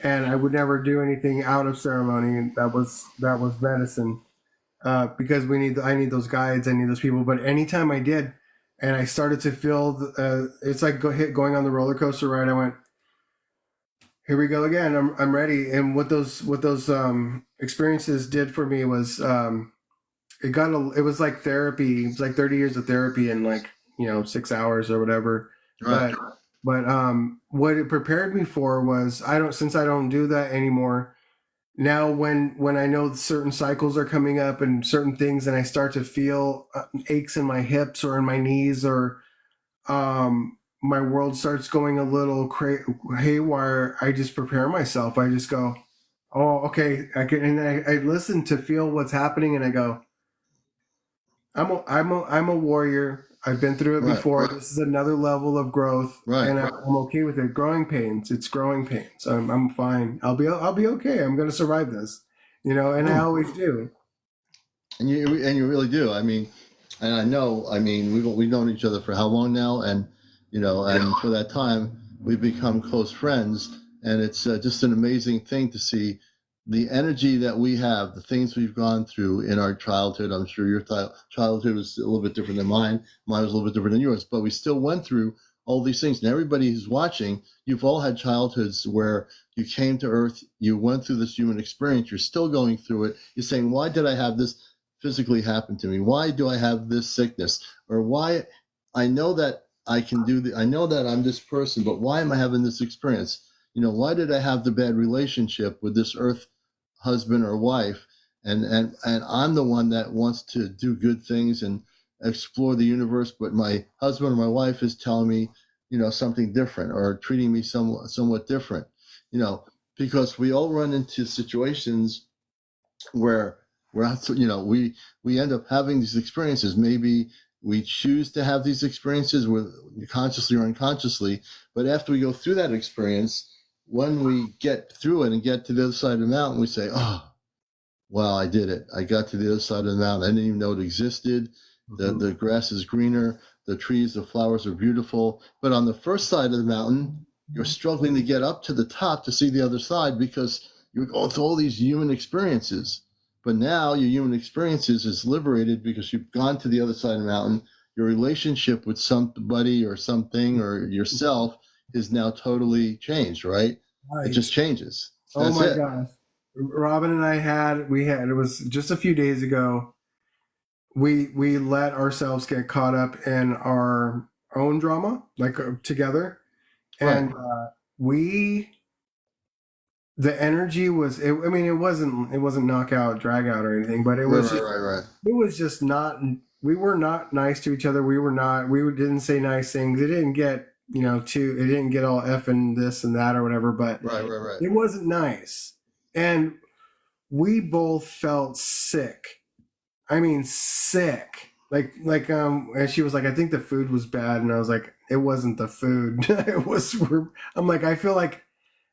and I would never do anything out of ceremony, that was medicine, because I need those guides, I need those people. But anytime I did, and I started to feel, it's like going on the roller coaster ride. I went, here we go again. I'm ready. And what those experiences did for me was, it was like therapy. It was like 30 years of therapy in like 6 hours or whatever. Right. But what it prepared me for was, since I don't do that anymore. Now when I know certain cycles are coming up and certain things, and I start to feel aches in my hips or in my knees, or my world starts going a little haywire, I just prepare myself. I just go, oh, okay, I listen to feel what's happening, and I go, I'm a warrior. I've been through it Right. before. This is another level of growth, Right. and I'm okay with it. Growing pains. It's growing pains. I'm fine. I'll be okay. I'm going to survive this, and I always do. And you really do. I mean, and I know. I mean, we've known each other for how long now, and and for that time, we've become close friends, and it's just an amazing thing to see the energy that we have, the things we've gone through in our childhood. I'm sure your childhood was a little bit different than mine. Mine was a little bit different than yours, but we still went through all these things. And everybody who's watching, you've all had childhoods where you came to Earth, you went through this human experience, you're still going through it. You're saying, why did I have this physically happen to me? Why do I have this sickness? Or why I know that I can do I know that I'm this person, but why am I having this experience? Why did I have the bad relationship with this Earth husband or wife, and I'm the one that wants to do good things and explore the universe, but my husband or my wife is telling me something different, or treating me somewhat different, because we all run into situations where we end up having these experiences. Maybe we choose to have these experiences, with consciously or unconsciously, but after we go through that experience, when we get through it and get to the other side of the mountain, we say, oh, wow, I did it. I got to the other side of the mountain. I didn't even know it existed. The grass is greener. The trees, the flowers are beautiful. But on the first side of the mountain, you're struggling to get up to the top to see the other side, because you're going through all these human experiences. But now your human experiences is liberated, because you've gone to the other side of the mountain. Your relationship with somebody or something or yourself is now totally changed, right? Right. It just changes. Oh That's my it. gosh. Robin and I it was just a few days ago. We let ourselves get caught up in our own drama, like together. And we the energy was, I mean, it wasn't knockout, drag out or anything, but it was Right. it was just not, we were not nice to each other. We didn't say nice things. It didn't get, it didn't get all F and this and that or whatever, but Right. it wasn't nice. And we both felt sick. I mean, sick. And she was like, I think the food was bad. And I was like, it wasn't the food. I'm like, I feel like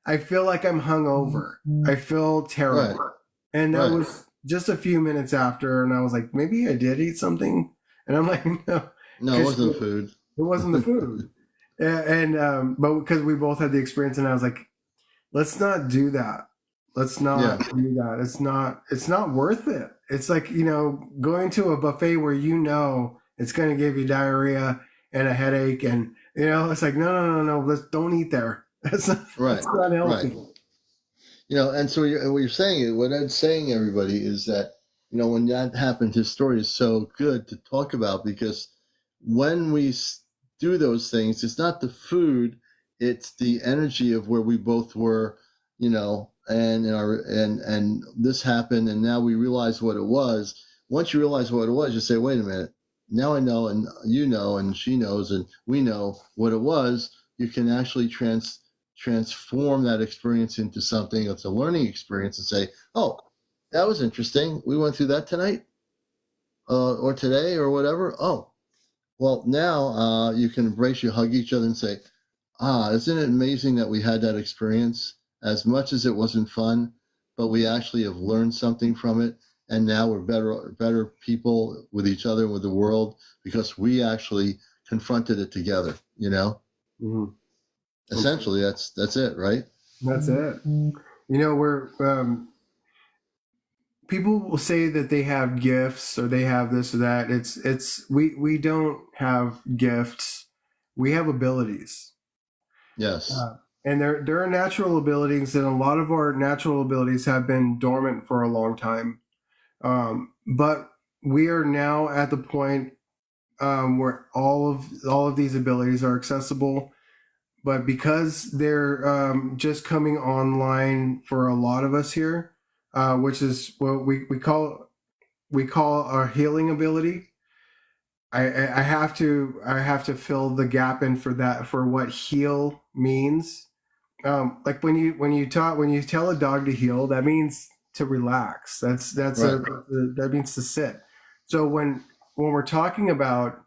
I'm hungover. I feel terrible. Right. And that was just a few minutes after, and I was like, maybe I did eat something. And I'm like, no, it wasn't the food. It wasn't the food. But because we both had the experience, and I was like, let's not do that. Let's not do that. It's not worth it. It's like, going to a buffet where it's going to give you diarrhea and a headache, and it's like, no, let's don't eat there. That's not healthy. Right. And so what you're saying, what I'm saying, everybody, is that, when that happened, his story is so good to talk about, because when we do those things, it's not the food, it's the energy of where we both were, and this happened, and now we realize what it was. Once you realize what it was, you say, wait a minute, now I know, and and she knows, and we know what it was. You can actually transform that experience into something that's a learning experience, and say, oh, that was interesting. We went through that tonight, or today, or whatever. Oh, well, now you can embrace, you hug each other and say, isn't it amazing that we had that experience? As much as it wasn't fun, but we actually have learned something from it. and now we're better people with each other and with the world because we actually confronted it together. Mm-hmm. Essentially, that's it, right? That's it. We're people will say that they have gifts or they have this or that. We don't have gifts. We have abilities. Yes. And there are natural abilities, and a lot of our natural abilities have been dormant for a long time. But we are now at the point where all of these abilities are accessible. But because they're just coming online for a lot of us here, which is what we call our healing ability. I have to fill the gap in for that, for what heal means. Like when you tell a dog to heel, that means to relax. Right. That means to sit. So when we're talking about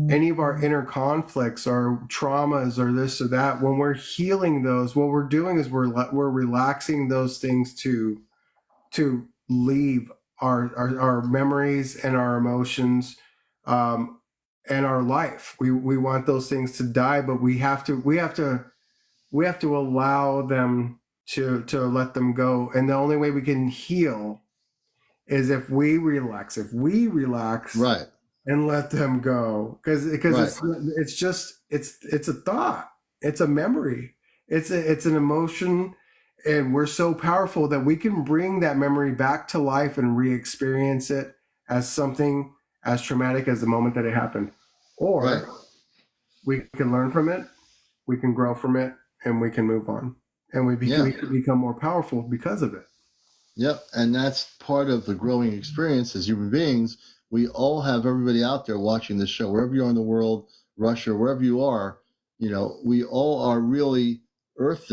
any of our inner conflicts or traumas or this or that, when we're healing those, what we're doing is we're relaxing those things to leave our memories and our emotions, and our life. We want those things to die, but we have to allow them to let them go. And the only way we can heal is if we relax. Right. And let them go, because it's a thought, it's a memory, it's an emotion, and we're so powerful that we can bring that memory back to life and re-experience it as something as traumatic as the moment that it happened, or Right. we can learn from it, we can grow from it, and we can move on, and we can become more powerful because of it. Yep. And that's part of the growing experience as human beings. We all have everybody out there watching this show, wherever you are in the world, Russia, wherever you are, we all are really earth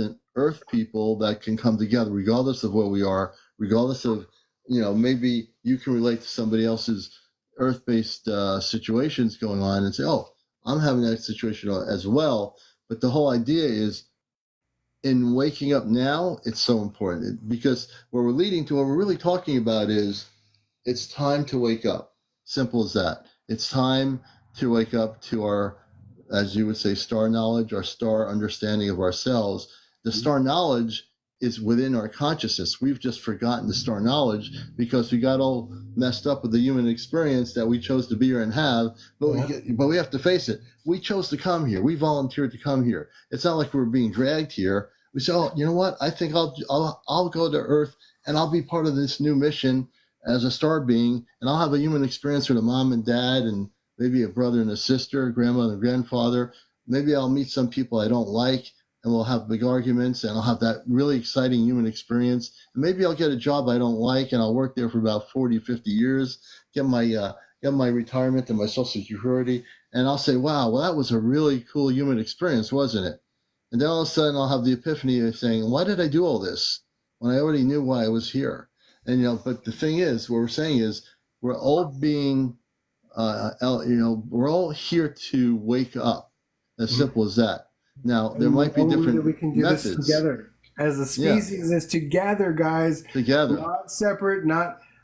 people that can come together, regardless of where we are, regardless of, maybe you can relate to somebody else's earth-based situations going on and say, oh, I'm having that situation as well. But the whole idea is, in waking up now, it's so important, because what we're really talking about is, it's time to wake up. Simple as that. It's time to wake up to our, as you would say, star knowledge, our star understanding of ourselves. The star knowledge is within our consciousness. We've just forgotten the star knowledge because we got all messed up with the human experience that we chose to be here and have. But we have to face it. We chose to come here. We volunteered to come here. It's not like we're being dragged here. We say, oh, you know what? I think I'll go to Earth and I'll be part of this new mission as a star being, and I'll have a human experience with a mom and dad and maybe a brother and a sister, a grandmother and grandfather. Maybe I'll meet some people I don't like, and we'll have big arguments, and I'll have that really exciting human experience. And maybe I'll get a job I don't like, and I'll work there for about 40, 50 years, get my retirement and my Social Security, and I'll say, wow, well, that was a really cool human experience, wasn't it? And then all of a sudden I'll have the epiphany of saying, why did I do all this when I already knew why I was here? And, but the thing is, what we're saying is, we're all being, we're all here to wake up. As simple as that. Now, there might be different we can do methods. This together. As a species, is together, guys. Together. Not separate,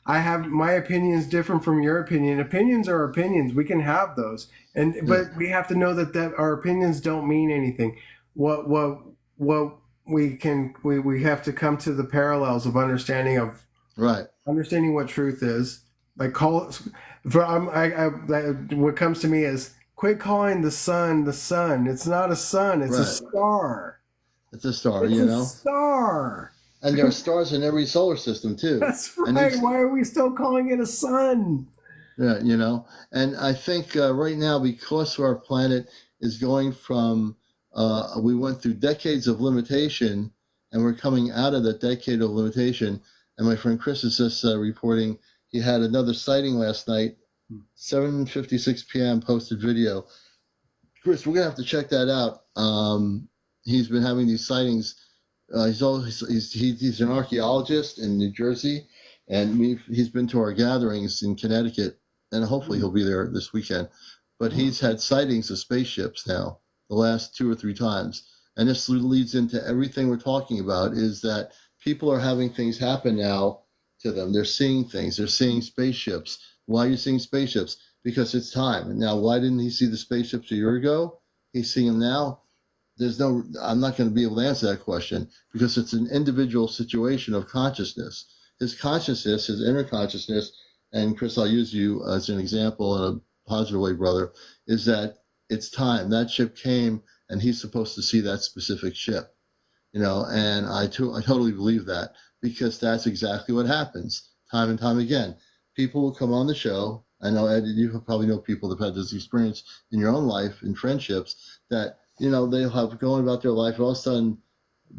I have my opinions different from your opinion. Opinions are opinions. We can have those. But we have to know that our opinions don't mean anything. What we have to come to the parallels of understanding what truth is. Like what comes to me is, quit calling the sun the sun. It's not a sun. It's a star. It's a star. It's a star. And there are stars in every solar system too. That's right. Why are we still calling it a sun? Yeah, And I think right now, because our planet is going from, we went through decades of limitation, and we're coming out of that decade of limitation. And my friend Chris is just reporting he had another sighting last night, 7:56 p.m. posted video. Chris, we're gonna have to check that out. He's been having these sightings. He's an archaeologist in New Jersey, and he's been to our gatherings in Connecticut, and hopefully he'll be there this weekend. But he's had sightings of spaceships now the last 2 or 3 times, and this leads into everything we're talking about. Is that people are having things happen now to them. They're seeing things. They're seeing spaceships. Why are you seeing spaceships? Because it's time. And now, why didn't he see the spaceships a year ago? He's seeing them now. I'm not going to be able to answer that question because it's an individual situation of consciousness. His consciousness, his inner consciousness, and Chris, I'll use you as an example in a positive way, brother, is that it's time. That ship came and he's supposed to see that specific ship, and I totally believe that because that's exactly what happens time and time again. People will come on the show. I know, Ed, you probably know people that have had this experience in your own life, in friendships, that they'll have going about their life. All of a sudden,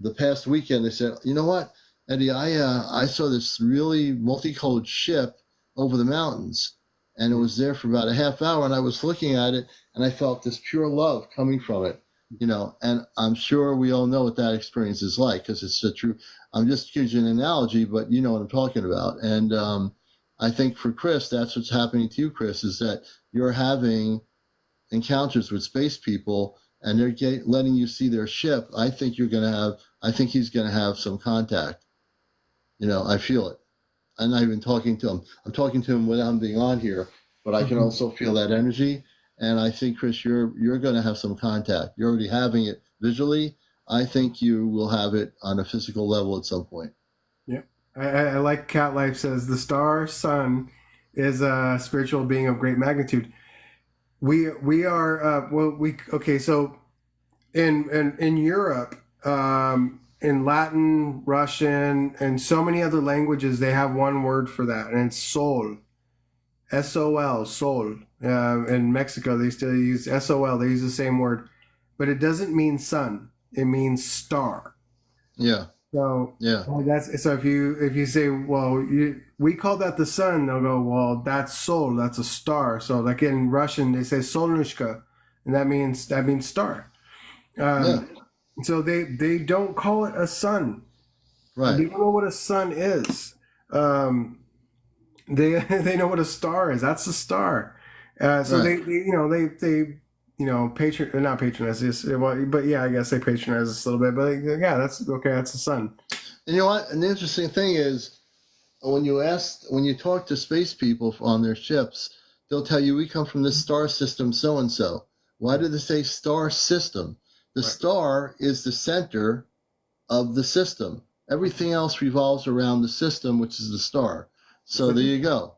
the past weekend, they said, you know what, Eddie, I saw this really multicolored ship over the mountains, and it was there for about a half hour, and I was looking at it, and I felt this pure love coming from it, and I'm sure we all know what that experience is like because it's so true. I'm just using an analogy, but you know what I'm talking about. And I think for Chris, that's what's happening to you, Chris, is that you're having encounters with space people and they're letting you see their ship. I think he's going to have some contact. I feel it. I'm not even talking to him. I'm talking to him without him being on here, but I can also feel that energy. And I think, Chris, you're going to have some contact. You're already having it visually. I think you will have it on a physical level at some point. Yeah. I like Cat Life says, the star sun is a spiritual being of great magnitude. We are, okay, so in Europe, in Latin, Russian, and so many other languages, they have one word for that, and it's sol. S-O-L, sol. In Mexico, they still use S-O-L. They use the same word. But it doesn't mean sun. It means star. Yeah. So yeah. So if you say, well, we call that the sun, they'll go, well, that's sol. That's a star. So like in Russian, they say solnushka, and that means star. So they don't call it a sun. Right. They don't know what a sun is. They know what a star is. That's a star. So right. they not patronize this, but yeah, I guess they patronize us a little bit. But yeah, that's okay. That's the sun. And you know what? An interesting thing is when you talk to space people on their ships, they'll tell you we come from this star system so and so. Why do they say star system? The right. Star is the center of the system. Everything else revolves around the system, which is the star. So there you go.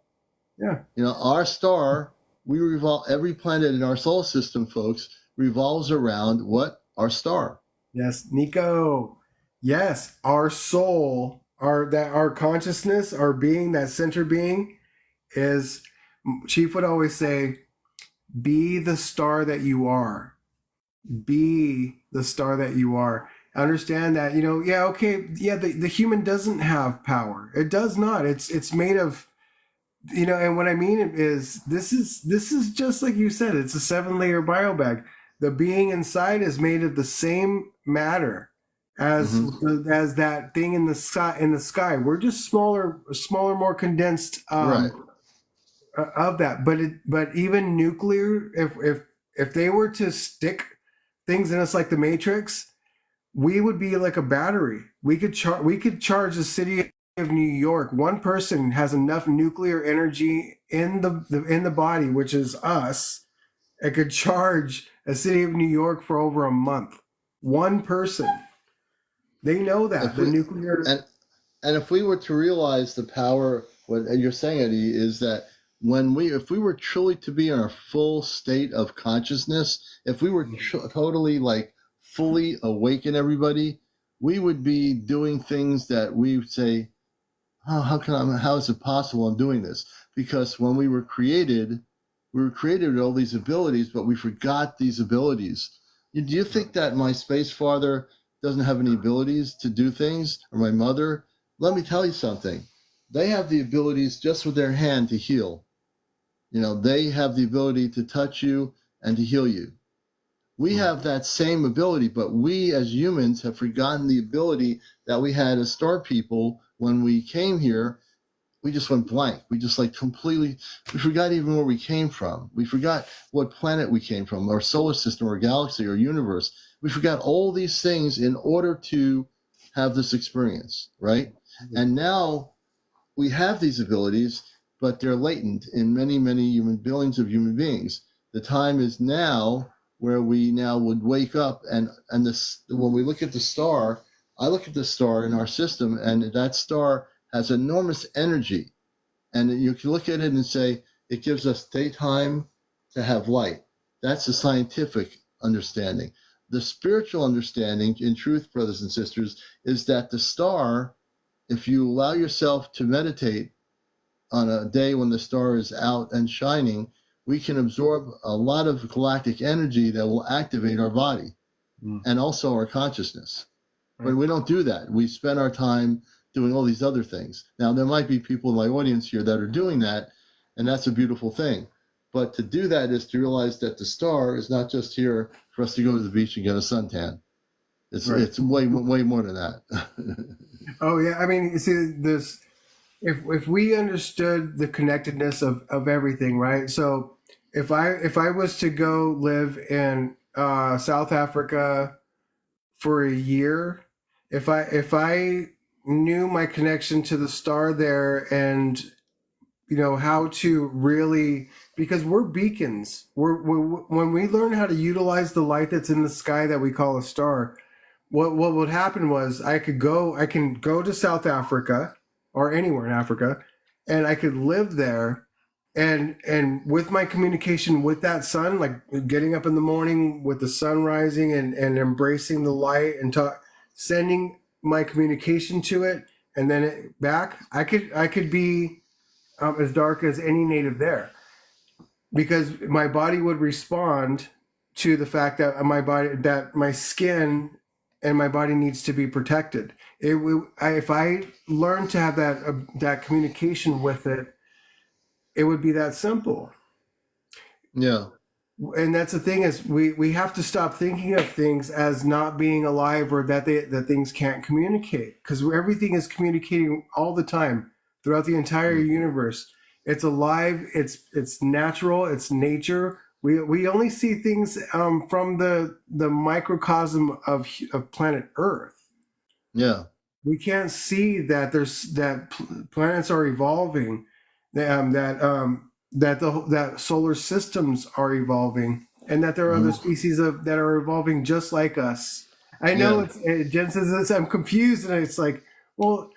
Yeah. Our star, we revolve, every planet in our solar system, folks, revolves around what? Our star. Yes, Nico. Yes, our soul, our consciousness, our being, that center being is, Chief would always say, be the star that you are. Be the star that you are. Understand that, the human doesn't have power. It does not. It's made of, and what I mean is this is just like you said, it's a 7-layer biobag. The being inside is made of the same matter as as that thing in the sky. We're just smaller, more condensed right. Of that. But even nuclear, if they were to stick things in us like the Matrix, we would be like a battery. We could charge the city of New York. One person has enough nuclear energy in the body, which is us. It could charge a city of New York for over a month. One person. They know that nuclear. And if we were to realize the power, what you're saying, Eddie, is that if we were truly to be in our full state of consciousness, if we were totally fully awaken everybody, we would be doing things that we would say, how is it possible I'm doing this? Because when we were created with all these abilities, but we forgot these abilities. Do you think that my space father doesn't have any abilities to do things, or my mother? Let me tell you something. They have the abilities just with their hand to heal. They have the ability to touch you and to heal you. We have that same ability, but we as humans have forgotten the ability that we had as star people when we came here. We just went blank. We just completely, we forgot even where we came from. We forgot what planet we came from, or solar system, or galaxy, or universe. We forgot all these things in order to have this experience, right? And now we have these abilities, but they're latent in many, many billions of human beings. The time is now where we now would wake up, and this, when we look at the star, I look at the star in our system, and that star has enormous energy. And you can look at it and say, it gives us daytime to have light. That's the scientific understanding. The spiritual understanding, in truth, brothers and sisters, is that the star, if you allow yourself to meditate on a day when the star is out and shining, we can absorb a lot of galactic energy that will activate our body and also our consciousness. But we don't do that. We spend our time doing all these other things. Now, there might be people in my audience here that are doing that, and that's a beautiful thing. But to do that is to realize that the star is not just here for us to go to the beach and get a suntan. It's way more than that. Oh yeah, I mean, you see, this, if we understood the connectedness of everything, right? So if I was to go live in South Africa for a year, if I knew my connection to the star there, and how to really, because we're beacons. We're when we learn how to utilize the light that's in the sky that we call a star, what would happen was I can go to South Africa or anywhere in Africa, and I could live there, and with my communication with that sun, like getting up in the morning with the sun rising and embracing the light and sending my communication to it, and then back, I could be as dark as any native there, because my body would respond to the fact that my skin and my body needs to be protected. If I learned to have that communication with it, it would be that simple. Yeah. And that's the thing, is we have to stop thinking of things as not being alive, or that things can't communicate, because everything is communicating all the time throughout the entire universe. It's alive. It's natural. It's nature. We only see things from the microcosm of planet Earth. Yeah. We can't see that planets are evolving, that solar systems are evolving, and that there are other species that are evolving just like us. I know Jen says this, I'm confused, and it's like, well,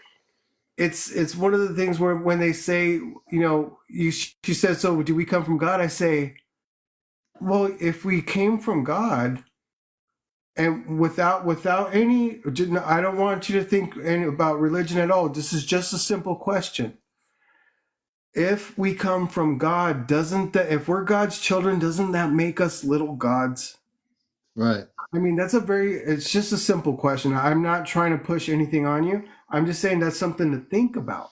it's one of the things where when they say, she says, so do we come from God? I say, well, if we came from God, and without any, I don't want you to think about religion at all. This is just a simple question. If we come from God, if we're God's children, doesn't that make us little gods? Right. I mean, it's just a simple question. I'm not trying to push anything on you. I'm just saying that's something to think about.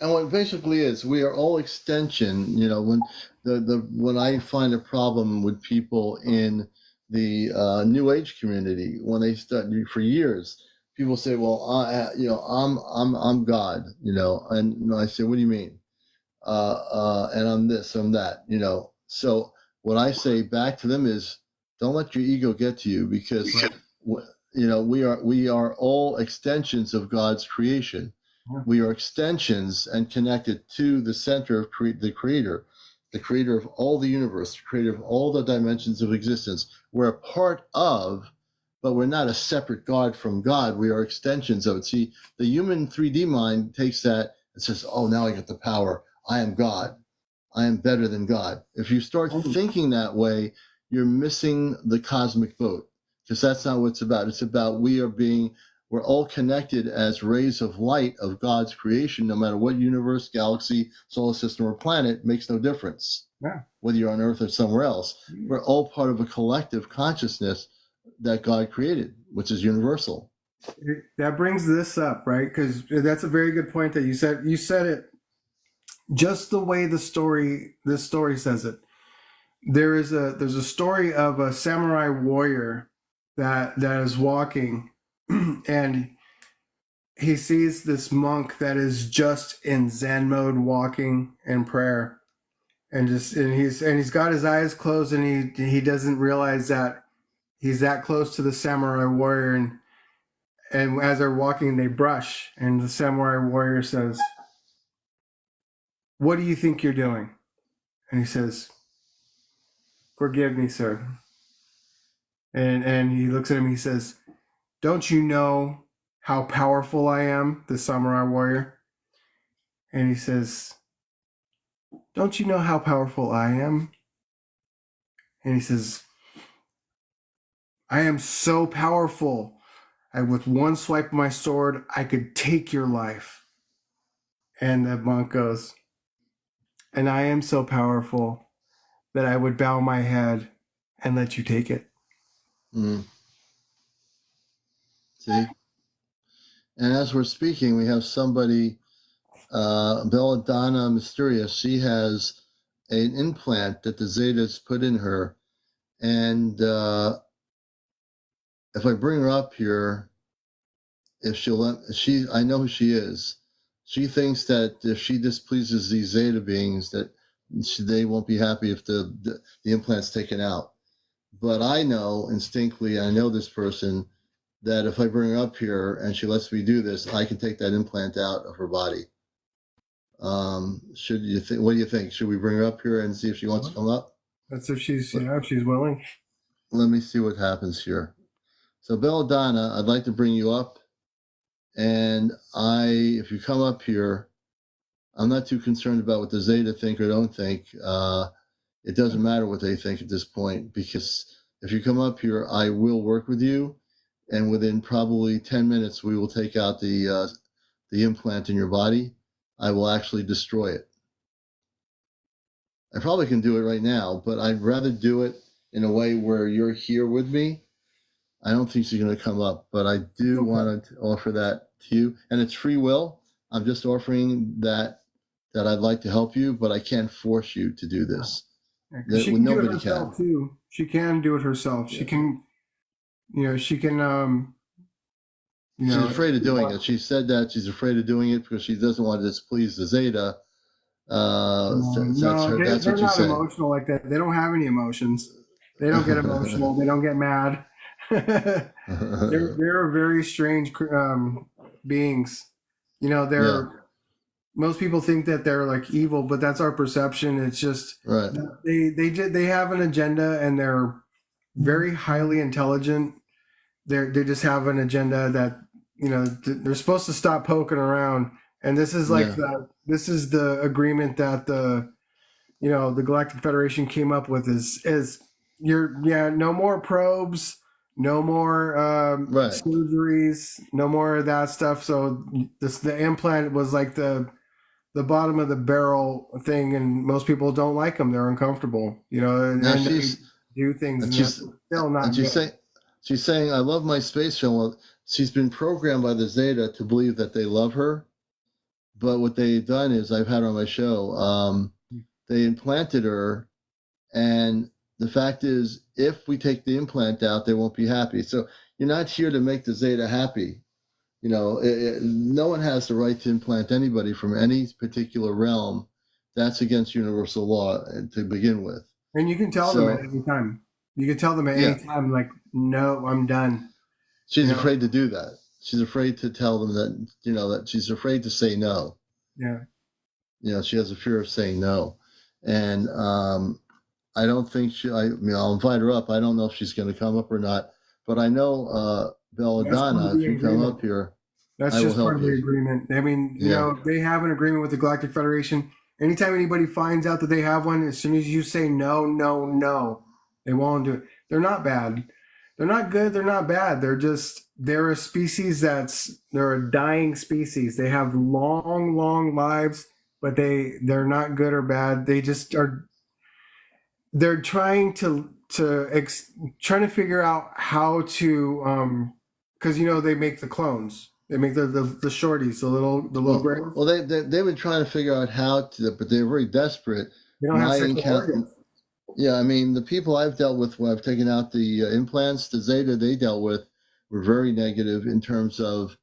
And what it basically is, we are all extension. When I find a problem with people in the New Age community, when they study for years, people say, "Well, I'm God," and I say, "What do you mean?" And I'm this, I'm that, So what I say back to them is, don't let your ego get to you, because we are all extensions of God's creation. We are extensions and connected to the center of the creator of all the universe, the creator of all the dimensions of existence. We're a part of, but we're not a separate God from God. We are extensions of it. See, the human 3D mind takes that and says, oh, now I get the power. I am God. I am better than God. If you start thinking that way, you're missing the cosmic boat, because that's not what it's about. It's about we're all connected as rays of light of God's creation, no matter what universe, galaxy, solar system, or planet, makes no difference. Yeah. Whether you're on Earth or somewhere else, we're all part of a collective consciousness that God created, which is universal. That brings this up, right? Because that's a very good point that you said. You said it just the way this story says it. There's a story of a samurai warrior that is walking, and he sees this monk that is just in Zen mode, walking in prayer, and he's got his eyes closed, and he doesn't realize that he's that close to the samurai warrior, and as they're walking, they brush, and the samurai warrior says, what do you think you're doing? And he says, forgive me, sir. And he looks at him, he says, don't you know how powerful I am, the samurai warrior? And he says, don't you know how powerful I am? And he says, I am so powerful. With one swipe of my sword, I could take your life. And the monk goes, and I am so powerful that I would bow my head and let you take it. Mm. See? And as we're speaking, we have somebody, Belladonna Mysterious. She has an implant that the Zetas put in her. And if I bring her up here, if she'll let, I know who she is. She thinks that if she displeases these Zeta beings, that they won't be happy if the implant's taken out. But I know instinctively, I know this person, that if I bring her up here and she lets me do this, I can take that implant out of her body. Should you think? What do you think? Should we bring her up here and see if she wants to come up? That's if she's willing. Let me see what happens here. So Belladonna, I'd like to bring you up, and if you come up here, I'm not too concerned about what the Zeta think or don't think. It doesn't matter what they think at this point, because if you come up here, I will work with you, and within probably 10 minutes, we will take out the implant in your body. I will actually destroy it. I probably can do it right now, but I'd rather do it in a way where you're here with me. I don't think she's going to come up, but I do want to offer that to you. And it's free will. I'm just offering that I'd like to help you, but I can't force you to do this. Yeah, she can do it herself too. She can do it herself. Yeah. She can, she's afraid of doing it. She said that she's afraid of doing it because she doesn't want to displease the Zeta. That's what not emotional like that. They don't have any emotions. They don't get emotional. They don't get mad. They're very strange beings. Most people think that they're like evil, but that's our perception. It's just right. They have an agenda, and they're very highly intelligent. They just have an agenda that they're supposed to stop poking around. And this is like this is the agreement that the Galactic Federation came up with is no more probes, no more surgeries, no more of that stuff. So the implant was like the bottom of the barrel thing, and most people don't like them. They're uncomfortable, and they do things. And she's still not. And she's saying, "I love my space film." Well, she's been programmed by the Zeta to believe that they love her. But what they've done is, I've had her on my show, they implanted her, and the fact is, if we take the implant out, they won't be happy. So you're not here to make the Zeta happy. No one has the right to implant anybody from any particular realm. That's against universal law to begin with. And you can tell them at any time. You can tell them at any time, like, no, I'm done. She's afraid to do that. She's afraid to tell them that, that she's afraid to say no. Yeah. She has a fear of saying no. And I don't think I'll invite her up. I don't know if she's going to come up or not. But I know, Belladonna, if you come up here, that's just part of the agreement. I mean, they have an agreement with the Galactic Federation. Anytime anybody finds out that they have one, as soon as you say no, no, no, they won't do it. They're not bad. They're not good. They're not bad. They're a species they're a dying species. They have long, long lives, but they're not good or bad. They just are. They're trying to figure out how to, because they make the clones. They make the shorties, the little gray. Well, they were trying to figure out how to, but they're very desperate. They don't have sexual organs. Yeah, I mean, the people I've dealt with when I've taken out the implants, the Zeta they dealt with were very negative in terms of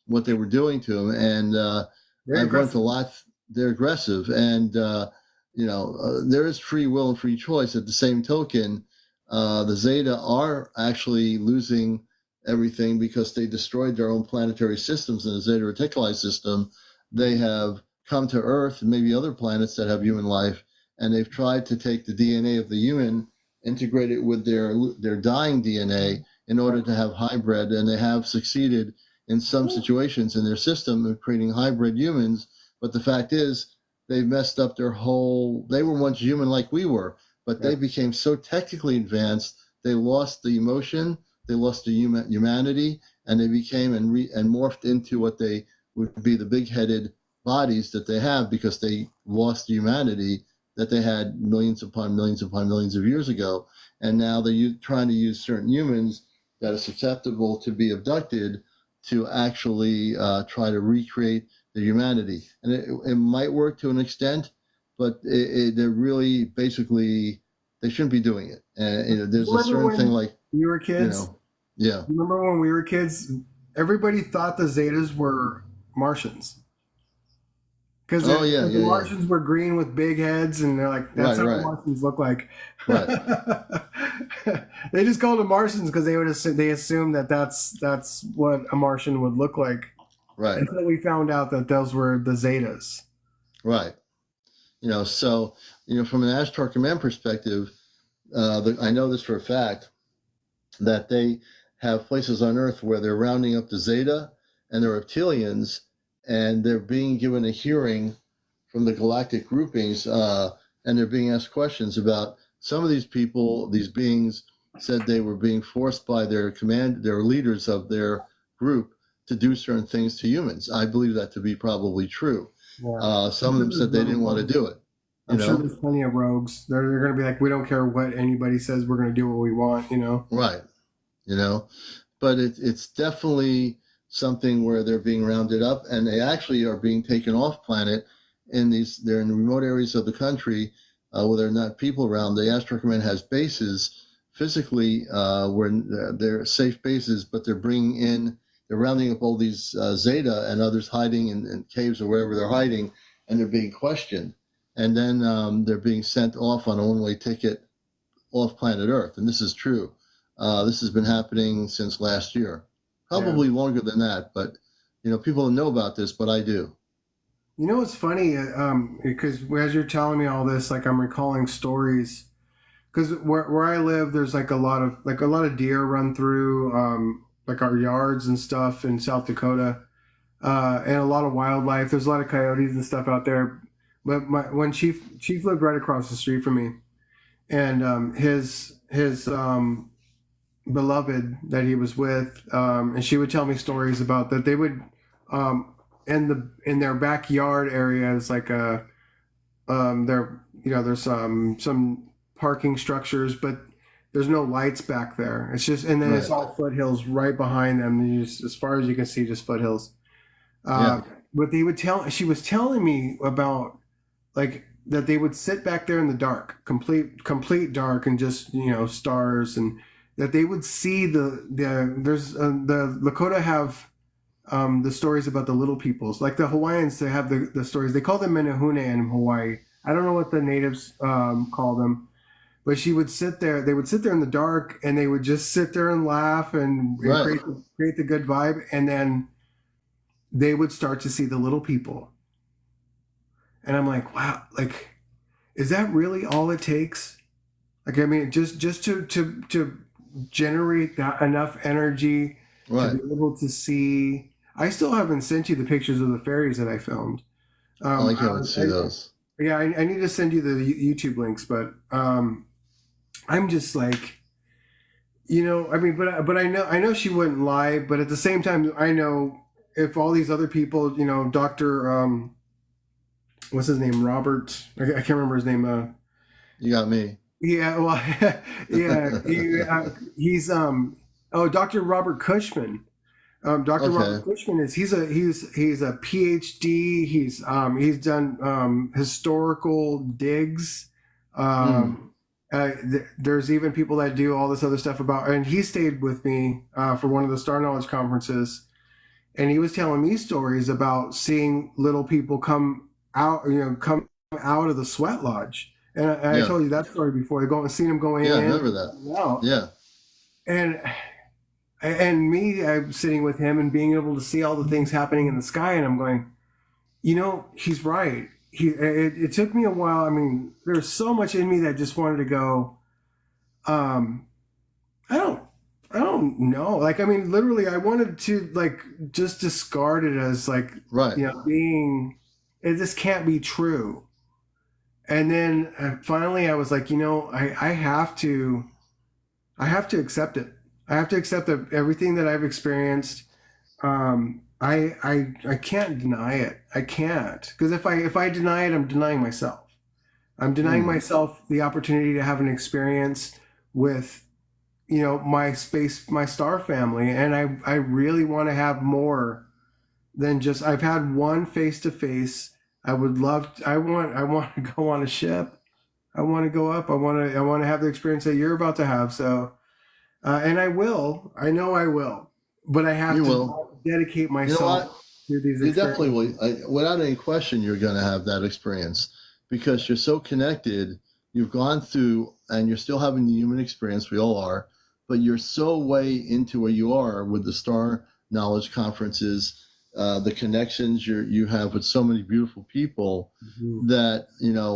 what they were doing to them. And I've learned a lot. They're aggressive. And, there is free will and free choice. At the same token, the Zeta are actually losing everything because they destroyed their own planetary systems in the Zeta Reticuli system. They have come to Earth and maybe other planets that have human life, and they've tried to take the DNA of the human, integrate it with their dying DNA in order to have hybrid, and they have succeeded in some situations in their system of creating hybrid humans. But the fact is, they've messed up their whole. They were once human like we were, but they became so technically advanced, they lost the emotion, they lost the humanity, and they became and morphed into what they would be the big-headed bodies that they have, because they lost the humanity that they had millions upon millions upon millions of years ago. And now they're trying to use certain humans that are susceptible to be abducted to actually try to recreate their humanity. And it might work to an extent, but they're really basically, they shouldn't be doing it. And there's a certain thing like, we were kids. Yeah. Remember when we were kids, everybody thought the Zetas were Martians. Because the Martians were green with big heads, and they're like, that's how Martians look like. Right. They just called them Martians because they assumed that that's what a Martian would look like. Right. Until we found out that those were the Zetas. Right. So, from an Ashtar Command perspective, I know this for a fact, that they have places on Earth where they're rounding up the Zeta and the reptilians, and they're being given a hearing from the galactic groupings, and they're being asked questions about some of these people. These beings said they were being forced by their leaders of their group to do certain things to humans. I believe that to be probably true. Yeah. Some of them said they didn't want to do it. I'm sure there's plenty of rogues. They're going to be like, we don't care what anybody says. We're going to do what we want, Right. But it's definitely something where they're being rounded up, and they actually are being taken off planet they're in remote areas of the country where there are not people around. The Ashtar Command has bases physically where they're safe bases, but they're rounding up all these Zeta and others hiding in caves or wherever they're hiding, and they're being questioned. And then they're being sent off on a one-way ticket off planet Earth. And this is true. This has been happening since last year. Probably longer than that, but people don't know about this, but I do. It's funny because as you're telling me all this, like I'm recalling stories. Because where I live, there's like a lot of deer run through like our yards and stuff in South Dakota, and a lot of wildlife. There's a lot of coyotes and stuff out there. But when Chief lived right across the street from me, and his beloved that he was with, and she would tell me stories about that they would in their backyard area is like there's some parking structures, but there's no lights back there. It's just, and then it's all foothills right behind them. And just, as far as you can see, just foothills. But she was telling me about like that they would sit back there in the dark, complete dark, and just stars, and that they would see the Lakota have the stories about the little peoples, like the Hawaiians. They have the stories. They call them Menehune in Hawaii. I don't know what the natives call them, but she would sit there. They would sit there in the dark, and they would just sit there and laugh and create the good vibe, and then they would start to see the little people. And I'm like, wow, like, is that really all it takes? Like, I mean, just to generate that enough energy to be able to see. I still haven't sent you the pictures of the fairies that I filmed. I can't see those. Yeah, I need to send you the YouTube links, but I'm just like, I mean, but I know she wouldn't lie, but at the same time, I know if all these other people, Dr. What's his name? Robert. I can't remember his name. You got me. Yeah. Well, yeah. He's Dr. Robert Cushman. Robert Cushman he's a PhD. He's done historical digs. There's even people that do all this other stuff and he stayed with me for one of the Star Knowledge conferences, and he was telling me stories about seeing little people come out of the sweat lodge. And I told you that story before. Seen him going in. Yeah, I remember that. Out. Yeah. And me, I'm sitting with him and being able to see all the things happening in the sky, and I'm going, He's right. It took me a while. I mean, there's so much in me that just wanted to go. Um, I don't, I don't know. Like, I mean, literally, I wanted to like just discard it as like, Right. being. This can't be true. And then finally, I was like, I have to accept it. I have to accept that everything that I've experienced. I can't deny it. I can't, because if I deny it, I'm denying myself. I'm denying Mm. myself the opportunity to have an experience with my star family, and I really want to have more than just I've had one face to face. I want to go on a ship. I want to go up. I want to have the experience that you're about to have. So and I will. I know I will, but I have You to will. dedicate You know myself what? to these You definitely experiences. will. Without any question, you're going to have that experience because you're so connected. You've gone through, and you're still having the human experience. We all are, but you're so way into where you are with the Star Knowledge conferences, the connections you have with so many beautiful people Mhm. that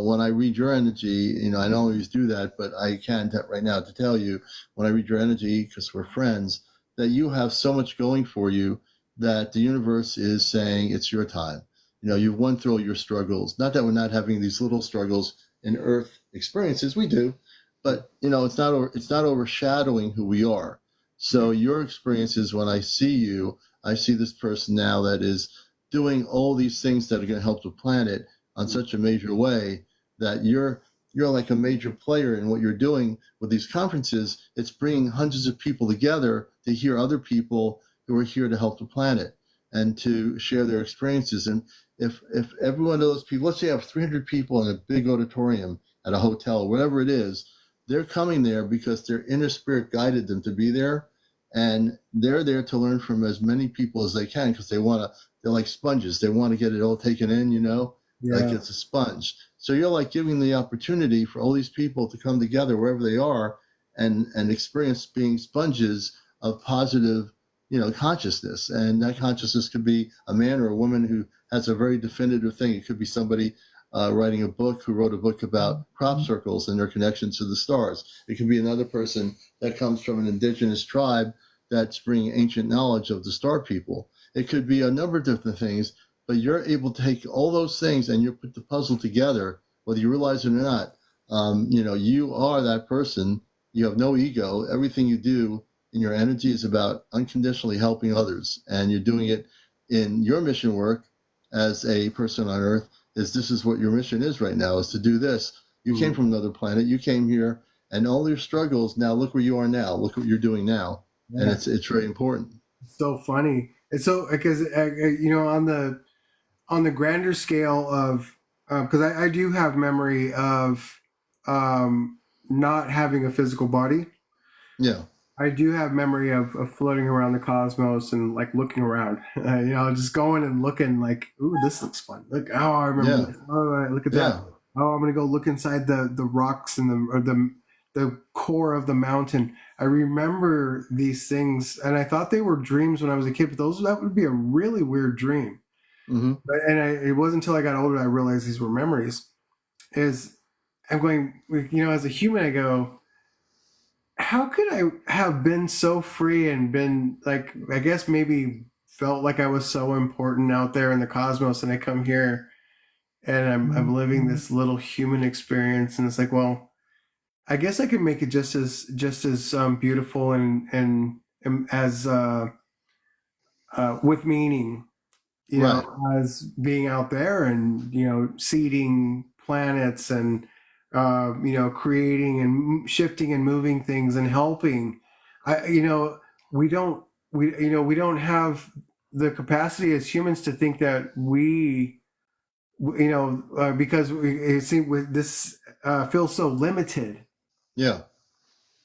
when I read your energy, I don't always do that, but I can right now to tell you when I read your energy because we're friends that you have so much going for you that the universe is saying it's your time. You've won through all your struggles. Not that we're not having these little struggles in Earth experiences, we do, but it's not overshadowing who we are. So your experiences, when I see you, I see this person now that is doing all these things that are going to help the planet on such a major way that you're like a major player in what you're doing with these conferences. It's bringing hundreds of people together to hear other people who are here to help the planet and to share their experiences. And if every one of those people, let's say you have 300 people in a big auditorium at a hotel, whatever it is, they're coming there because their inner spirit guided them to be there. And they're there to learn from as many people as they can because they're like sponges. They want to get it all taken in, like Yeah. it's a sponge. So you're like giving the opportunity for all these people to come together wherever they are and experience being sponges of positive consciousness. And that consciousness could be a man or a woman who has a very definitive thing. It could be somebody writing a book who wrote a book about crop circles and their connections to the stars. It could be another person that comes from an indigenous tribe that's bringing ancient knowledge of the star people. It could be a number of different things, but you're able to take all those things and you put the puzzle together, whether you realize it or not. You are that person. You have no ego. Everything you do in your energy is about unconditionally helping others, and you're doing it in your mission work as a person on Earth. This is what your mission is right now, is to do this. You came Mm. from another planet. You came here, and all your struggles. Now look where you are now. Look what you're doing now, and Yeah. it's very important. It's so funny. It's so because on the grander scale of because I do have memory of not having a physical body. Yeah, I do have memory of floating around the cosmos and like looking around, just going and looking like, ooh, this looks fun. Look, oh, I remember yeah, this. Oh, look at that. yeah. Oh, I'm gonna go look inside the rocks and the core of the mountain. I remember these things, and I thought they were dreams when I was a kid, but that would be a really weird dream. Mm-hmm. It wasn't until I got older I realized these were memories. Is I'm going, as a human, I go, how could I have been so free and been like, I guess maybe felt like I was so important out there in the cosmos, and I come here and I'm living this little human experience, and it's like, well, I guess I could make it just as beautiful and as with meaning, Right. as being out there and seeding planets and creating and shifting and moving things and helping. I we don't we don't have the capacity as humans to think that because it seems with this feels so limited, Yeah.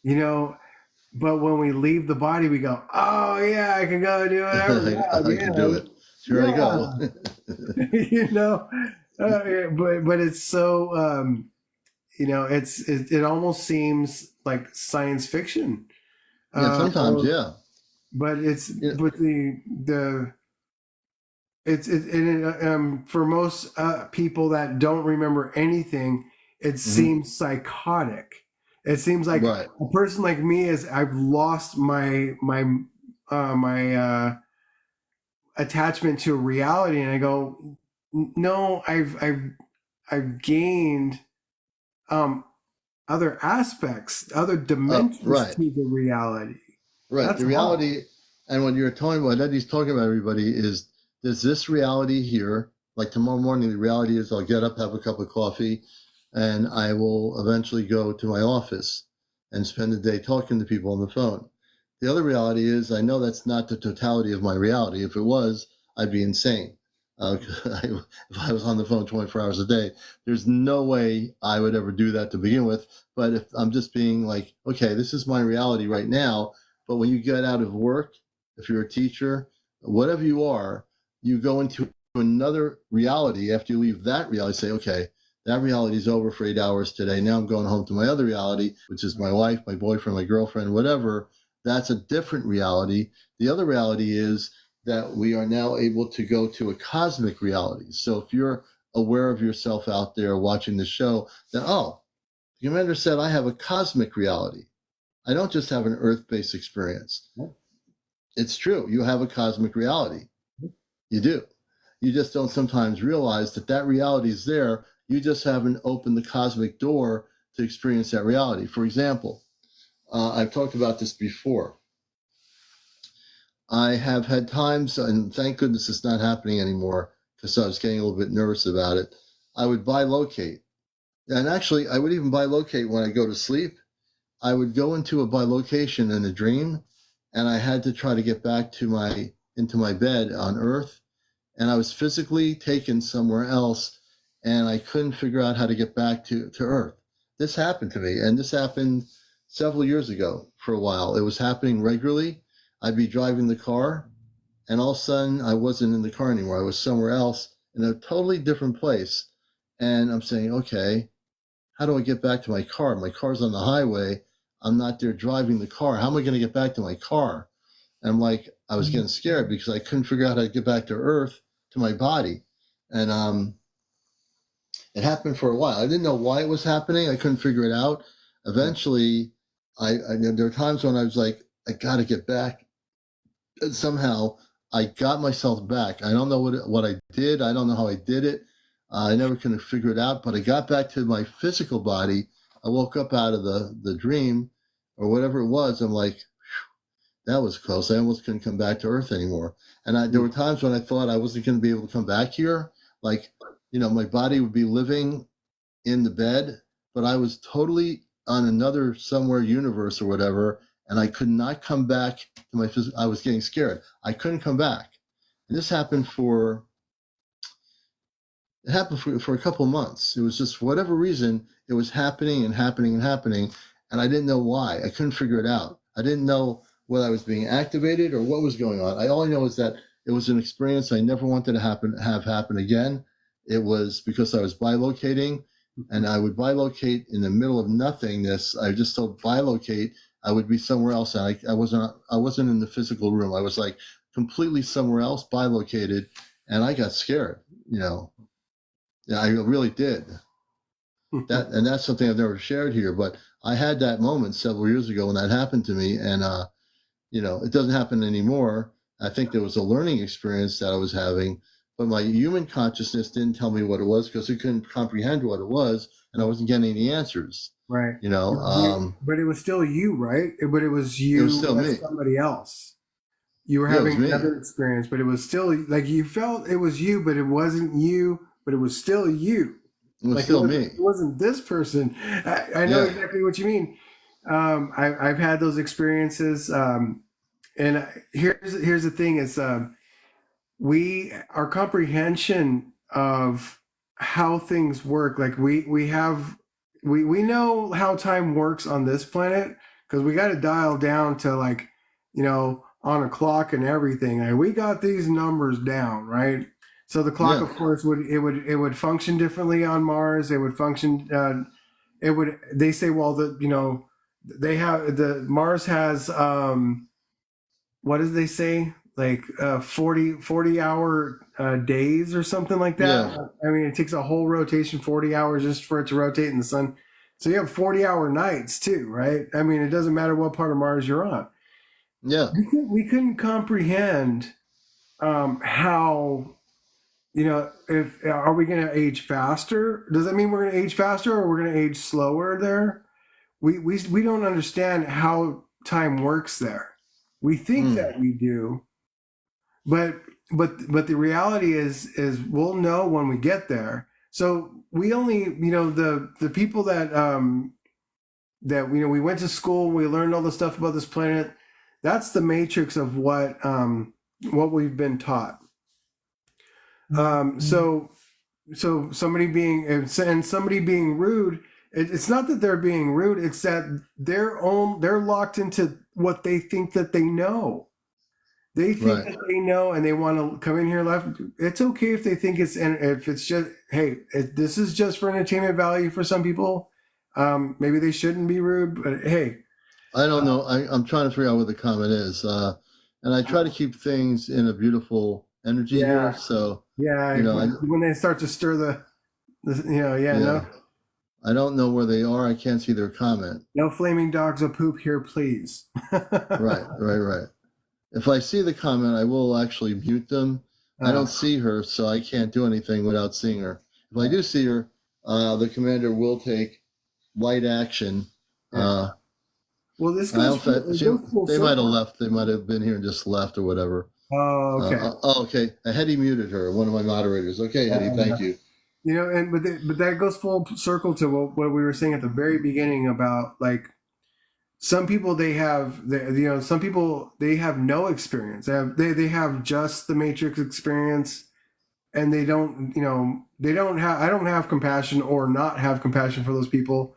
you know. But when we leave the body, we go, oh yeah, I can go do whatever. I can do Yeah, it. Here I yeah, go. you know. Yeah, but it's so it almost seems like science fiction. Yeah. Sometimes, Or yeah. but it's Yeah. but the for most people that don't remember anything, it Hmm. seems psychotic. It seems like Right. a person like me is I've lost my attachment to reality, and I go, no, I've gained um other aspects, other dimensions Right. to the reality. Right. That's The all. reality, and when you're talking about that, he's talking about everybody is there's this reality here. Like tomorrow morning, the reality is I'll get up, have a cup of coffee, and I will eventually go to my office and spend the day talking to people on the phone. The other reality is I know that's not the totality of my reality. If it was, I'd be insane. If I was on the phone 24 hours a day, there's no way I would ever do that to begin with. But if I'm just being like, okay, this is my reality right now, but when you get out of work, if you're a teacher, whatever you are, you go into another reality after you leave that reality. Say, okay, that reality is over for 8 hours today. Now I'm going home to my other reality, which is my wife, my boyfriend, my girlfriend, whatever. That's a different reality. The other reality is that we are now able to go to a cosmic reality. So if you're aware of yourself out there watching the show, then, oh, the commander said I have a cosmic reality. I don't just have an Earth-based experience. It's true. You have a cosmic reality. You do. You just don't sometimes realize that that reality is there. You just haven't opened the cosmic door to experience that reality. For example, I've talked about this before. I have had times, and thank goodness it's not happening anymore because I was getting a little bit nervous about it. I would bilocate. And actually, I would even bilocate when I go to sleep. I would go into a bilocation in a dream, and I had to try to get back to my into my bed on Earth, and I was physically taken somewhere else, and I couldn't figure out how to get back to Earth. This happened to me, and this happened several years ago for a while. It was happening regularly. I'd be driving the car, and all of a sudden I wasn't in the car anymore. I was somewhere else in a totally different place, and I'm saying, okay, how do I get back to my car? My car's on the highway. I'm not there driving the car. How am I going to get back to my car? And I'm like, I was getting scared because I couldn't figure out how to get back to Earth, to my body. And it happened for a while. I didn't know why it was happening. I couldn't figure it out. Eventually, there were times when I was like, I got to get back. And somehow I got myself back. I don't know what I did. I don't know how I did it. I never could figure it out, but I got back to my physical body. I woke up out of the dream or whatever it was. I'm like, that was close. I almost couldn't come back to Earth anymore. And there were times when I thought I wasn't going to be able to come back here. Like, my body would be living in the bed, but I was totally on another somewhere universe or whatever, and I could not come back to my physical. I was getting scared. I couldn't come back. And this happened for a couple of months. It was just for whatever reason, it was happening and happening and happening, and I didn't know why. I couldn't figure it out. I didn't know whether I was being activated or what was going on. All I know is that it was an experience I never wanted to have happen again. It was because I was bilocating, and I would bilocate in the middle of nothingness. I just told bilocate. I would be somewhere else, and I wasn't in the physical room. I was like completely somewhere else, bilocated, and I got scared. Yeah, I really did. That's something I've never shared here, but I had that moment several years ago when that happened to me, and it doesn't happen anymore. I think there was a learning experience that I was having, but my human consciousness didn't tell me what it was because it couldn't comprehend what it was, and I wasn't getting any answers. Right. You know, But it was still you, right? But it was it was you still as me. somebody else. You were Yeah, it was having me. another experience, but it was still like you felt it was you, but it wasn't you, but it was still you. It was Like still me. it wasn't this person. I know Yeah. exactly what you mean. I've had those experiences. And here's the thing: is our comprehension of how things work. Like we know how time works on this planet because we got to dial down to like on a clock and everything. Like we got these numbers down, right? So the clock, Yeah. of course, would function differently on Mars. It would function. It would. They say, well, they have the Mars has what does they say? 40 hour days or something like that. Yeah. I mean, it takes a whole rotation, 40 hours just for it to rotate in the sun. So you have 40-hour nights too, right? I mean, it doesn't matter what part of Mars you're on. Yeah. We couldn't comprehend how, if are we going to age faster? Does that mean we're going to age faster or we're going to age slower there? We don't understand how time works there. We think that we do, but the reality is we'll know when we get there. So we only, the people that we went to school, we learned all the stuff about this planet. That's the matrix of what we've been taught. So somebody being and somebody being rude, it's not that they're being rude, it's that they're locked into what they think that they know. They think that they know, and they want to come in here left. It's okay if they think if it's just, hey, this is just for entertainment value for some people. Maybe they shouldn't be rude, but hey. I don't know. I'm trying to figure out what the comment is. And I try to keep things in a beautiful energy here. So, when they start to stir no. I don't know where they are. I can't see their comment. No flaming dogs of poop here, please. Right. If I see the comment, I will actually mute them. I don't see her, so I can't do anything without seeing her. If I do see her, the commander will take light action. Well, this goes they might have left. They might have been here and just left or whatever. Oh, okay. Okay. Hetty muted her, one of my moderators. Okay, Hetty, thank you. But that goes full circle to what we were saying at the very beginning about, like, some people some people they have no experience. They have just the Matrix experience, and I don't have compassion or not have compassion for those people.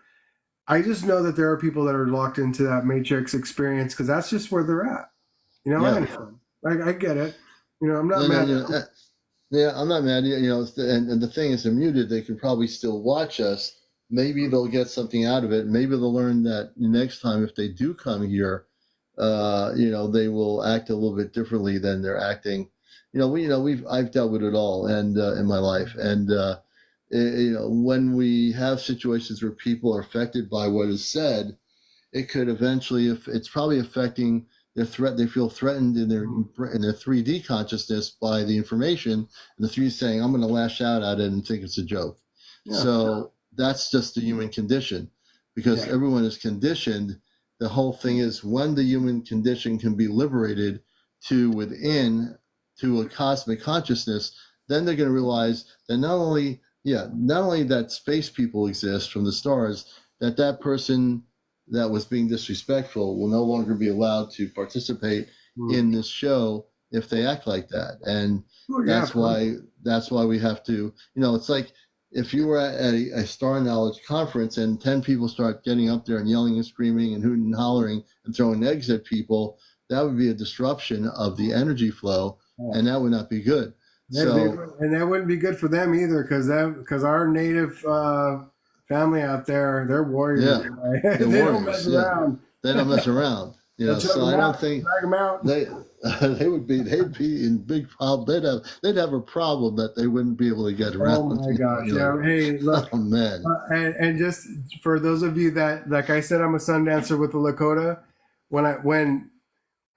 I just know that there are people that are locked into that Matrix experience because that's just where they're at. I understand. I get it. I'm not mad. I'm not mad. And the thing is, they're muted. They can probably still watch us. Maybe they'll get something out of it. Maybe they'll learn that next time, if they do come here, they will act a little bit differently than they're acting. I've dealt with it all, and in my life, and when we have situations where people are affected by what is said, it could eventually, if it's probably affecting their threat, they feel threatened in their 3D consciousness by the information, and the 3D saying, "I'm going to lash out at it and think it's a joke." Yeah. So that's just the human condition, because everyone is conditioned. The whole thing is, when the human condition can be liberated to a cosmic consciousness, then they're going to realize that not only that space people exist from the stars, that person that was being disrespectful will no longer be allowed to participate in this show if they act like that. And that's why we have to, it's like, if you were at a Star Knowledge conference and 10 people start getting up there and yelling and screaming and hooting and hollering and throwing eggs at people, that would be a disruption of the energy flow, and that would not be good. And that wouldn't be good for them either, because our native family out there, they're warriors. Yeah, right? They don't mess around. They don't mess around. So I don't think drag them out. they'd be in big problem. They'd have a problem that they wouldn't be able to get around. Oh my gosh! Hey, look. Oh man. And just for those of you that, like I said, I'm a sun dancer with the Lakota.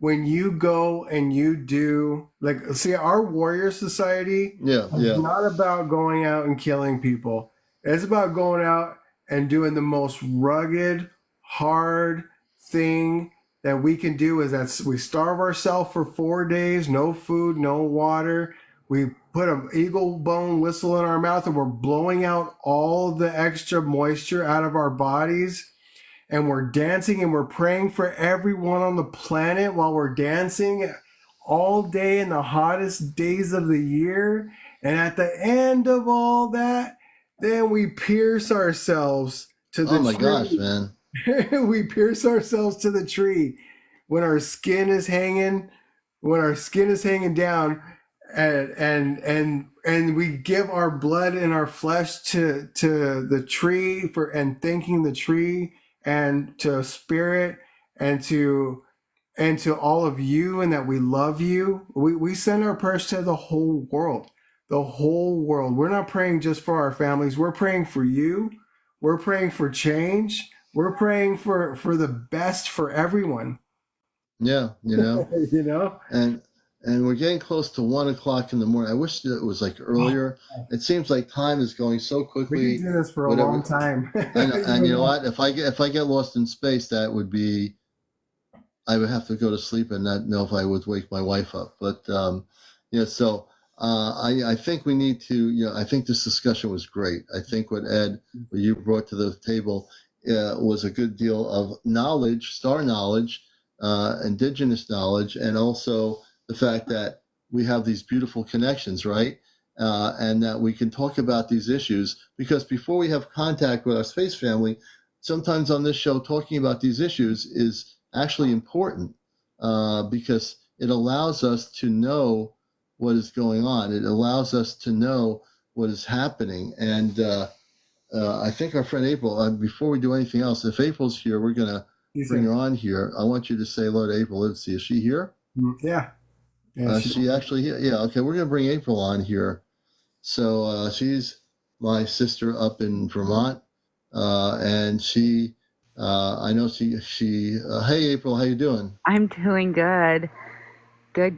When you go and you do, see, our warrior society is not about going out and killing people. It's about going out and doing the most rugged, hard thing that we can do. Is that we starve ourselves for 4 days, no food, no water. We put an eagle bone whistle in our mouth, and we're blowing out all the extra moisture out of our bodies. And we're dancing and we're praying for everyone on the planet while we're dancing all day in the hottest days of the year. And at the end of all that, then we pierce ourselves to the tree. Oh my gosh, man. We pierce ourselves to the tree when our skin is hanging down, and we give our blood and our flesh to the tree and thanking the tree and to spirit and to and to all of you, and that we love you. We send our prayers to the whole world. The whole world. We're not praying just for our families. We're praying for you. We're praying for change. We're praying for the best for everyone. Yeah, you know, You know? and we're getting close to 1 o'clock in the morning. I wish that it was like earlier. It seems like time is going so We've been quickly. doing this for a Whatever. long time. I know, and you know what? If I get lost in space, that would be, I would have to go to sleep and not know if I would wake my wife up. But yeah, so I think we need to, you know, I think this discussion was great. I think what you brought to the table was a good deal of knowledge, star knowledge, indigenous knowledge, and also the fact that we have these beautiful connections, right? And that we can talk about these issues, because before we have contact with our space family, sometimes on this show, talking about these issues is actually important because it allows us to know what is going on. It allows us to know what is happening. And I think our friend April, before we do anything else, if April's here, we're going to bring her on here. I want you to say hello to April. Let's see, is she here? Yeah. She actually here? Yeah, okay, we're going to bring April on here. So she's my sister up in Vermont, and she, I know she. Hey, April, how you doing? I'm doing good. Good.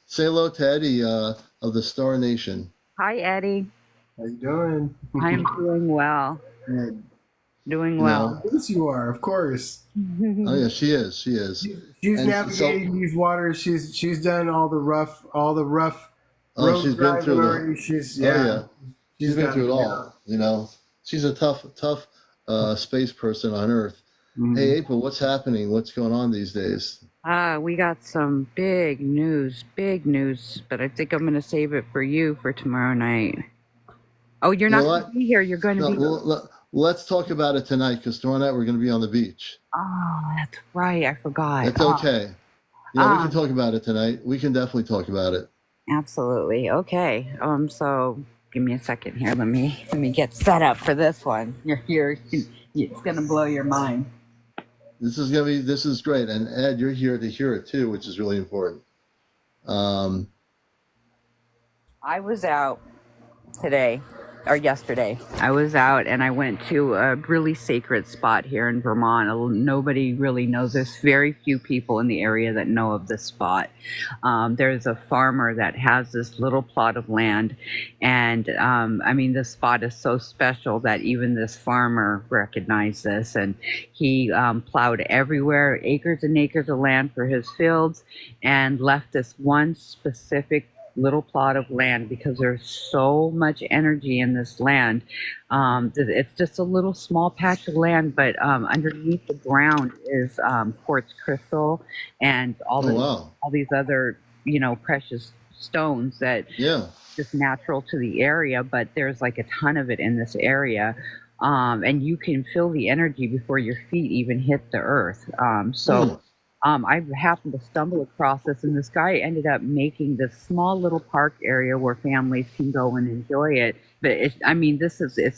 Say hello to Eddie of the Star Nation. Hi, Eddie. How you doing? I'm doing well. Good. Doing You well. know? Yes, you are, of course. Oh yeah, she is. She's And navigating these waters. She's done all the rough road she's been through already. She's been through it all. You know, she's a tough space person on Earth. Mm-hmm. Hey, April, what's happening? What's going on these days? We got some big news, but I think I'm going to save it for you for tomorrow night. Oh, you're not going to be here. You're going to be... Let's talk about it tonight, because tomorrow night we're going to be on the beach. Oh, that's right. I forgot. It's okay. Yeah, we can talk about it tonight. We can definitely talk about it. Absolutely. Okay. So give me a second here. Let me get set up for this one. It's going to blow your mind. This is great. And Ed, you're here to hear it too, which is really important. I was out yesterday. I was out and I went to a really sacred spot here in Vermont. Nobody really knows. There's very few people in the area that know of this spot. There's a farmer that has this little plot of land, and this spot is so special that even this farmer recognized this, and he plowed everywhere, acres and acres of land for his fields, and left this one specific little plot of land because there's so much energy in this land. It's just a little small patch of land, but underneath the ground is quartz crystal and all these other precious stones that just natural to the area, but there's like a ton of it in this area. And you can feel the energy before your feet even hit the earth. I happened to stumble across this, and this guy ended up making this small little park area where families can go and enjoy it. But it's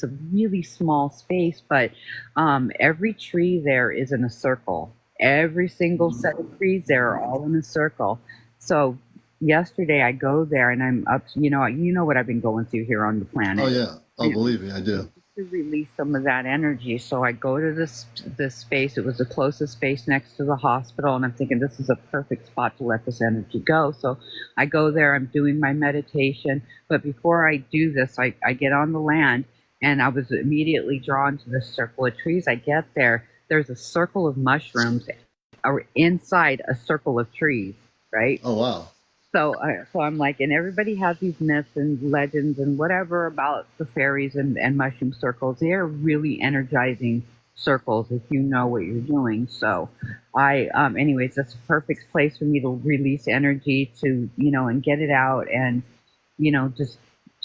a really small space, but every tree there is in a circle. Every single set of trees there are all in a circle. So yesterday I go there and I'm up, you know what I've been going through here on the planet. Oh yeah. Oh, believe me, I do. To release some of that energy. So I go to this space. It was the closest space next to the hospital, and I'm thinking this is a perfect spot to let this energy go. So I go there, I'm doing my meditation, but before I do this, I get on the land, and I was immediately drawn to this circle of trees. I get there, there's a circle of mushrooms inside a circle of trees, right? Oh wow. So I'm like, and everybody has these myths and legends and whatever about the fairies and mushroom circles. They're really energizing circles if you know what you're doing. So anyways, that's a perfect place for me to release energy to, and get it out and, just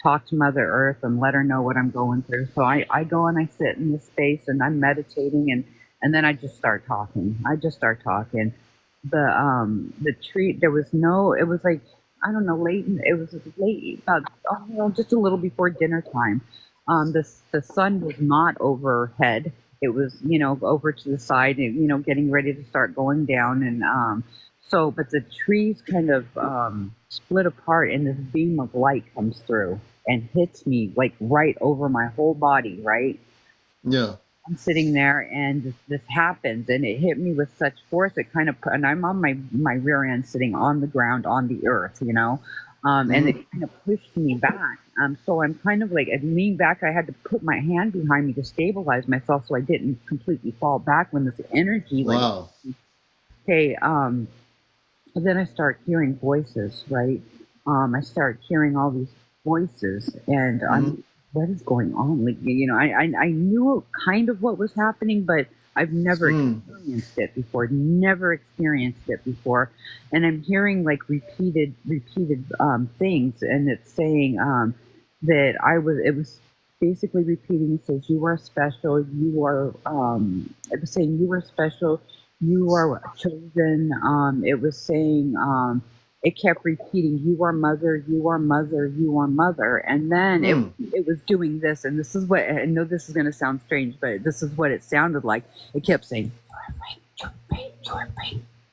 talk to Mother Earth and let her know what I'm going through. So I go and I sit in this space and I'm meditating and then I just start talking. The tree, it was like, I don't know, it was late, about just a little before dinner time. The sun was not overhead, it was, you know, over to the side and, you know, getting ready to start going down. And so, but the trees kind of split apart and this beam of light comes through and hits me like right over my whole body, right? Yeah. I'm sitting there and this happens and it hit me with such force. It kind of, and I'm on my rear end sitting on the ground on the earth, you know, and it kind of pushed me back. So I'm kind of like, I leaned back. I had to put my hand behind me to stabilize myself so I didn't completely fall back when this energy, like, Wow. okay, and then I start hearing voices, right? I start hearing all these voices and I'm, what is going on? Like, you know, I knew kind of what was happening, but I've never experienced it before, And I'm hearing like repeated things. And it's saying that it was basically repeating, it says, you are special. You are, it was saying you are special. You are chosen. It was saying, it kept repeating, you are mother, you are mother, you are mother. And then it was doing this. And this is what, I know this is going to sound strange, but this is what it sounded like. It kept saying,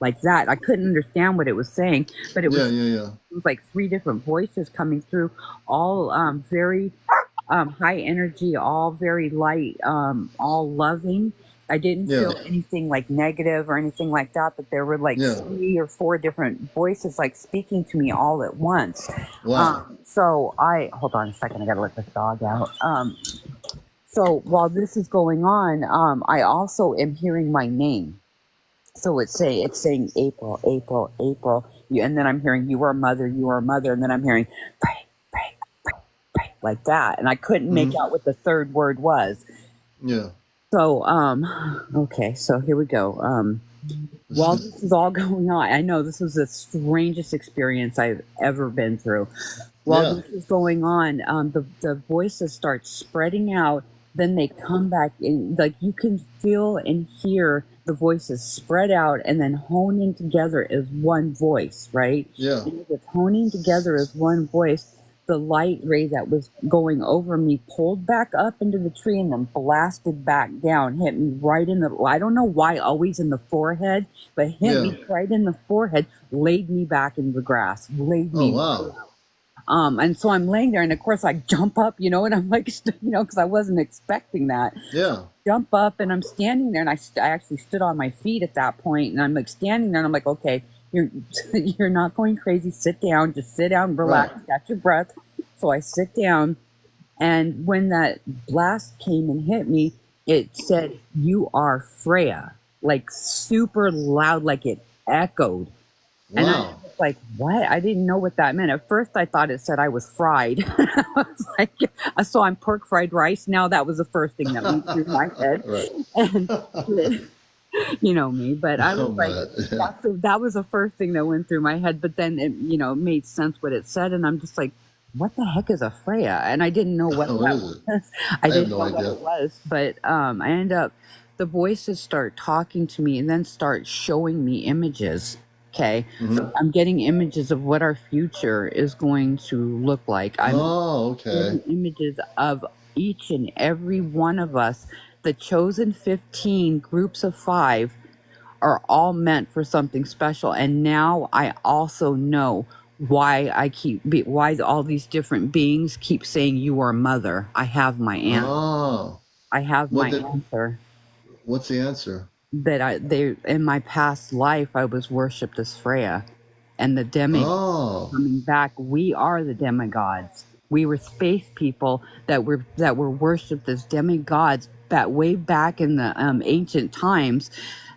like that. I couldn't understand what it was saying, but it was, it was like three different voices coming through, all very high energy, all very light, all loving. I didn't feel anything like negative or anything like that, but there were like 3 or 4 different voices like speaking to me all at once. Wow. So hold on a second, I gotta let this dog out. So while this is going on, I also am hearing my name. So it's saying April, April, April, and then I'm hearing you are mother, and then I'm hearing pray, pray, pray, pray, like that, and I couldn't make out what the third word was. Yeah. So, okay, so here we go. While this is all going on, I know this was the strangest experience I've ever been through. While this is going on, the voices start spreading out, then they come back in, like you can feel and hear the voices spread out and then hone in together as one voice, right? Yeah. And it's honing together as one voice. The light ray that was going over me pulled back up into the tree and then blasted back down, hit me right in the, I don't know why always in the forehead, but hit me right in the forehead, laid me back in the grass, laid me. Oh, wow. And so I'm laying there and of course I jump up, you know, and I'm like, you know, because I wasn't expecting that. Yeah. Jump up and I'm standing there and I actually stood on my feet at that point and I'm like standing there and I'm like, okay, you're not going crazy. Sit down, just sit down, relax, catch your breath. So I sit down, and when that blast came and hit me, it said, "You are Freya," like super loud, like it echoed. Wow. And I was like, "What?" I didn't know what that meant. At first, I thought it said I was fried. I was like, so I'm pork fried rice now. That was the first thing that went through my head. And you know me, but I was that was the first thing that went through my head. But then it, you know, made sense what it said, and I'm just like, what the heck is a Freya? And I didn't know what that was. I didn't know what it was, but I end up, the voices start talking to me and then start showing me images. Okay, I'm getting images of what our future is going to look like. I'm getting images of each and every one of us. The chosen 15 groups of 5 are all meant for something special. And now I also know why why all these different beings keep saying you are mother. I have my answer. I have my answer. What's the answer? That in my past life I was worshipped as Freya, and the demigods coming back. We are the demigods. We were space people that were worshipped as demigods. That way back in the ancient times,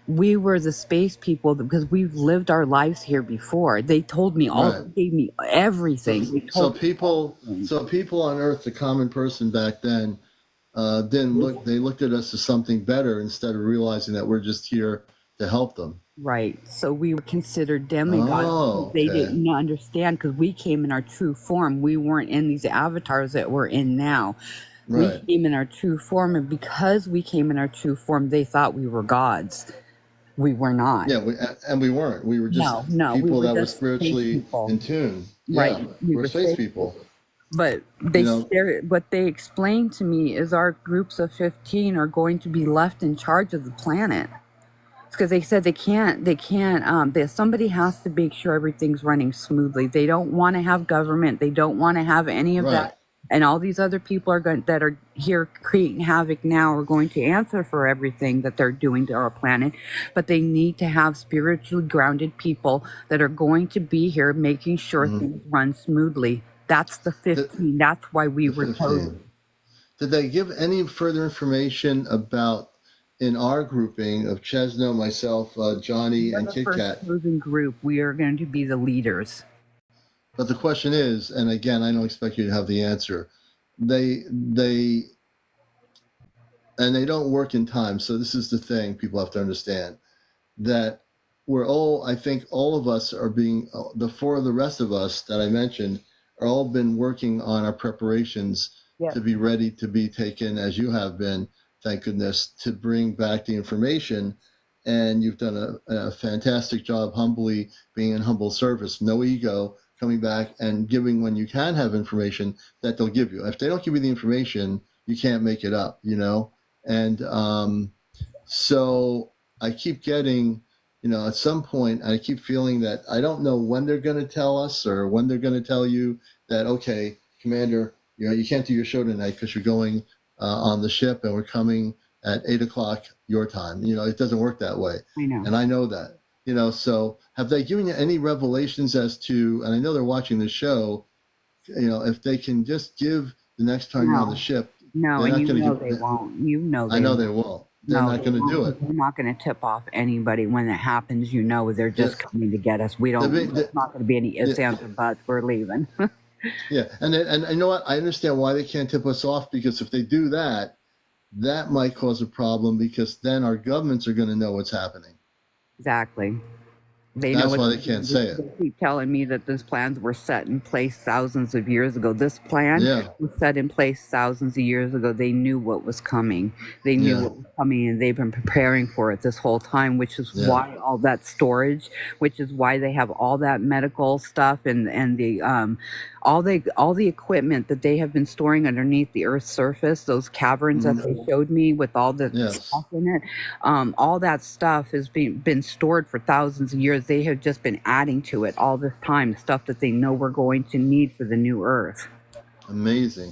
we were the space people because we've lived our lives here before. They told me gave me everything. So people on Earth, the common person back then, didn't look. They looked at us as something better instead of realizing that we're just here to help them. Right. So we were considered demigods. They didn't understand because we came in our true form. We weren't in these avatars that we're in now. We came in our true form, and because we came in our true form, they thought we were gods. We were not. Yeah, we weren't. We were just people that were spiritually in tune. Right. Yeah, we're space people. But You know, what they explained to me is our groups of 15 are going to be left in charge of the planet. Because they said that somebody has to make sure everything's running smoothly. They don't want to have government. They don't want to have any of right. that. And all these other people that are here creating havoc now are going to answer for everything that they're doing to our planet. But they need to have spiritually grounded people that are going to be here making sure Hmm. things run smoothly. That's the The, 15. That's why we the were chosen. 15. Did they give any further information about in our grouping of Chesno, myself, Johnny, We're and the Kit first Kat? chosen group. We are going to be the leaders. But the question is, and again, I don't expect you to have the answer. They and they don't work in time. So this is the thing people have to understand, that we're all, I think all of us are being, the rest of us that I mentioned are all been working on our preparations Yes. to be ready to be taken, as you have been, thank goodness, to bring back the information. And you've done a fantastic job, humbly being in humble service, no ego, coming back and giving when you can have information that they'll give you. If they don't give you the information, you can't make it up, you know? And so I keep getting, at some point, I keep feeling that I don't know when they're going to tell us or when they're going to tell you that, okay, Commander, you can't do your show tonight because you're going on the ship and we're coming at 8 o'clock your time. It doesn't work that way. I know. And I know that, so have they given you any revelations as to, and I know they're watching the show, if they can just give the next time you're on the ship, No, they're and not going to they won't. I know they won't. They're not going to do it. They're not going to tip off anybody when it happens. They're just coming to get us. We don't. There's not going to be any ifs, ands, or buts. We're leaving. Yeah, and you know what? I understand why they can't tip us off, because if they do that, that might cause a problem, because then our governments are going to know what's happening. Exactly. That's why they can't say it. They keep telling me that these plans were set in place thousands of years ago. This plan was set in place thousands of years ago. They knew what was coming. They knew what was coming, and they've been preparing for it this whole time, which is why all that storage, which is why they have all that medical stuff and the all the equipment that they have been storing underneath the Earth's surface, those caverns that they showed me with all the stuff in it, all that stuff has been stored for thousands of years. They have just been adding to it all this time, stuff that they know we're going to need for the new Earth. Amazing.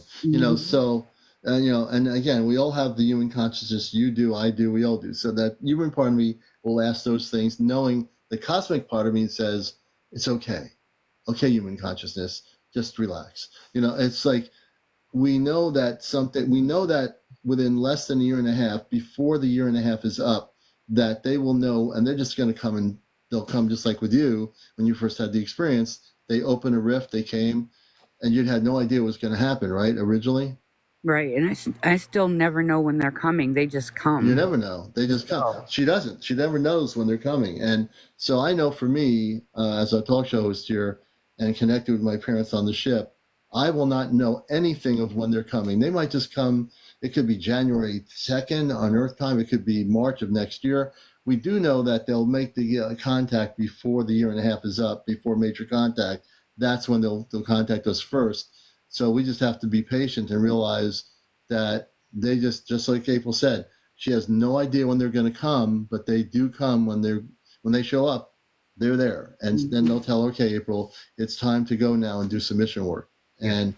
So, and again, we all have the human consciousness. You do, I do, we all do. So that human part of me will ask those things, knowing the cosmic part of me says, it's okay. Okay, human consciousness, just relax. It's like, we know that within less than a year and a half, before the year and a half is up, that they will know, and they're just going to come, and they'll come just like with you when you first had the experience. They open a rift, they came, and you had no idea what was going to happen, right, originally? Right, and I still never know when they're coming. They just come. You never know. They just come. She doesn't. She never knows when they're coming. And so I know for me, as a talk show host here and connected with my parents on the ship, I will not know anything of when they're coming. They might just come. It could be January 2nd on Earth time. It could be March of next year. We do know that they'll make the contact before the year and a half is up, before major contact. That's when they'll contact us first. So we just have to be patient and realize that they just like April said, she has no idea when they're going to come, but they do come when they show up. They're there, and then they'll tell her, okay, April, it's time to go now and do some mission work, and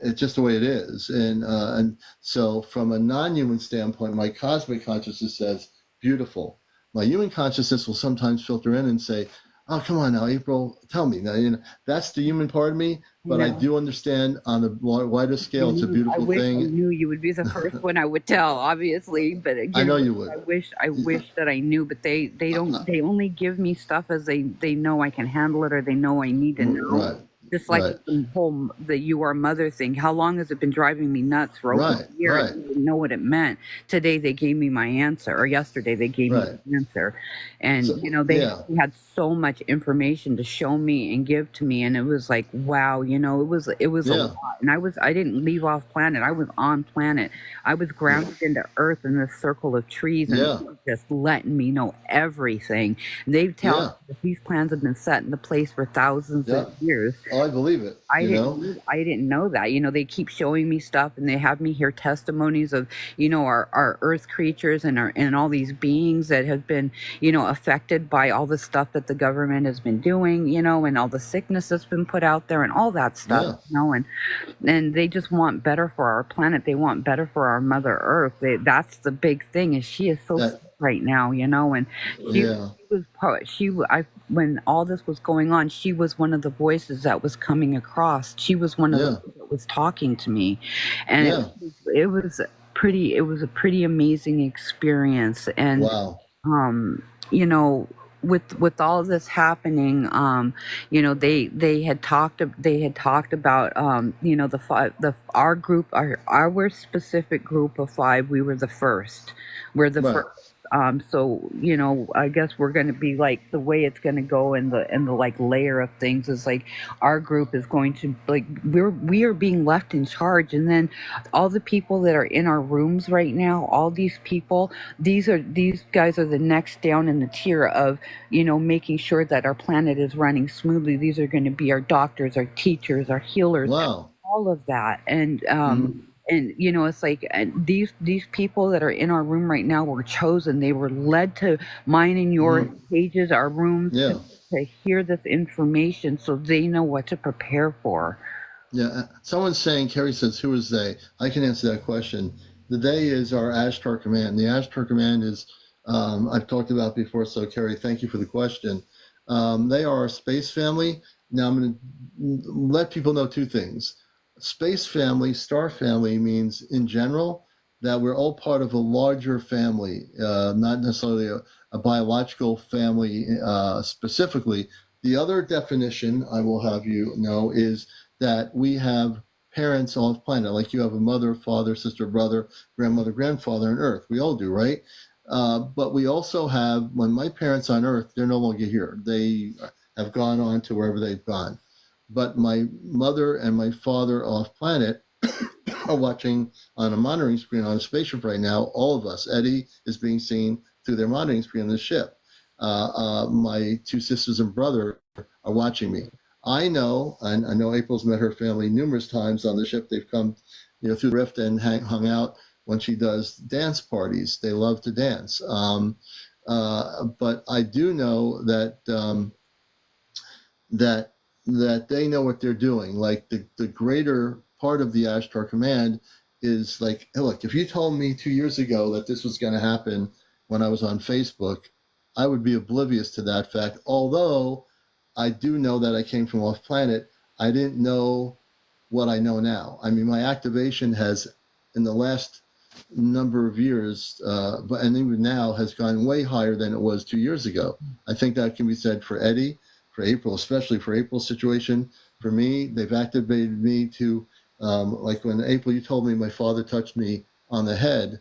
it's just the way it is. And so from a non-human standpoint, my cosmic consciousness says, beautiful. My human consciousness will sometimes filter in and say, oh, come on now, April, tell me. Now, that's the human part of me, but I do understand on a wider scale, it's a beautiful thing. I knew you would be the first one I would tell, obviously, but again, I know you would. I wish that I knew, but they don't. They only give me stuff as they know I can handle it, or they know I need to know. Right. Just like the whole "you are mother" thing. How long has it been driving me nuts for over a year? I didn't know what it meant. Today they gave me my answer, or yesterday they gave me the answer, and they had so much information to show me and give to me, and it was like, wow, it was a lot. And I didn't leave off planet. I was on planet. I was grounded into Earth in this circle of trees, and just letting me know everything. And they tell me that these plans have been set into place for thousands of years. Oh I believe it. I didn't know that. They keep showing me stuff, and they have me hear testimonies of, our earth creatures and all these beings that have been, affected by all the stuff that the government has been doing, and all the sickness that's been put out there and all that stuff, Yeah. and they just want better for our planet. They want better for our Mother Earth. That's the big thing, is she is so sick right now, and she was part. When all this was going on, she was one of the voices that was coming across. She was one of the that was talking to me, and it was a pretty amazing experience. And wow. With all of this happening, they had talked about, our group, our specific group of 5. We were the first. We're the first. So I guess we're going to be like, the way it's going to go in the like layer of things is like, our group is going to, like, we are being left in charge, and then all the people that are in our rooms right now, all these people, these guys are the next down in the tier of, making sure that our planet is running smoothly. These are going to be our doctors, our teachers, our healers, all of that. And and it's like, and these people that are in our room right now were chosen. They were led to mine and your pages, our rooms, to hear this information, so they know what to prepare for. Yeah, someone's saying, Kerry says, who is they? I can answer that question. The they is our Ashtar Command. The Ashtar Command is, I've talked about before, so Kerry, thank you for the question. They are a space family. Now I'm going to let people know 2 things. Space family, star family, means in general that we're all part of a larger family, not necessarily a biological family specifically. The other definition I will have you know is that we have parents off planet, like you have a mother, father, sister, brother, grandmother, grandfather on Earth. We all do, right? But we also have, when my parents on Earth, they're no longer here. They have gone on to wherever they've gone. But my mother and my father off planet are watching on a monitoring screen on a spaceship right now. All of us. Eddie is being seen through their monitoring screen on the ship. My 2 sisters and brother are watching me. I know, and I know April's met her family numerous times on the ship. They've come, through the rift and hung out when she does dance parties. They love to dance. But I do know that that they know what they're doing. Like the greater part of the Ashtar Command is like, hey, look, if you told me 2 years ago that this was going to happen when I was on Facebook, I would be oblivious to that fact. Although I do know that I came from off planet, I didn't know what I know now. I mean, my activation has, in the last number of years, and even now, has gone way higher than it was 2 years ago. I think that can be said for Eddie, for April, especially for April's situation. For me, they've activated me to, like when April, you told me my father touched me on the head.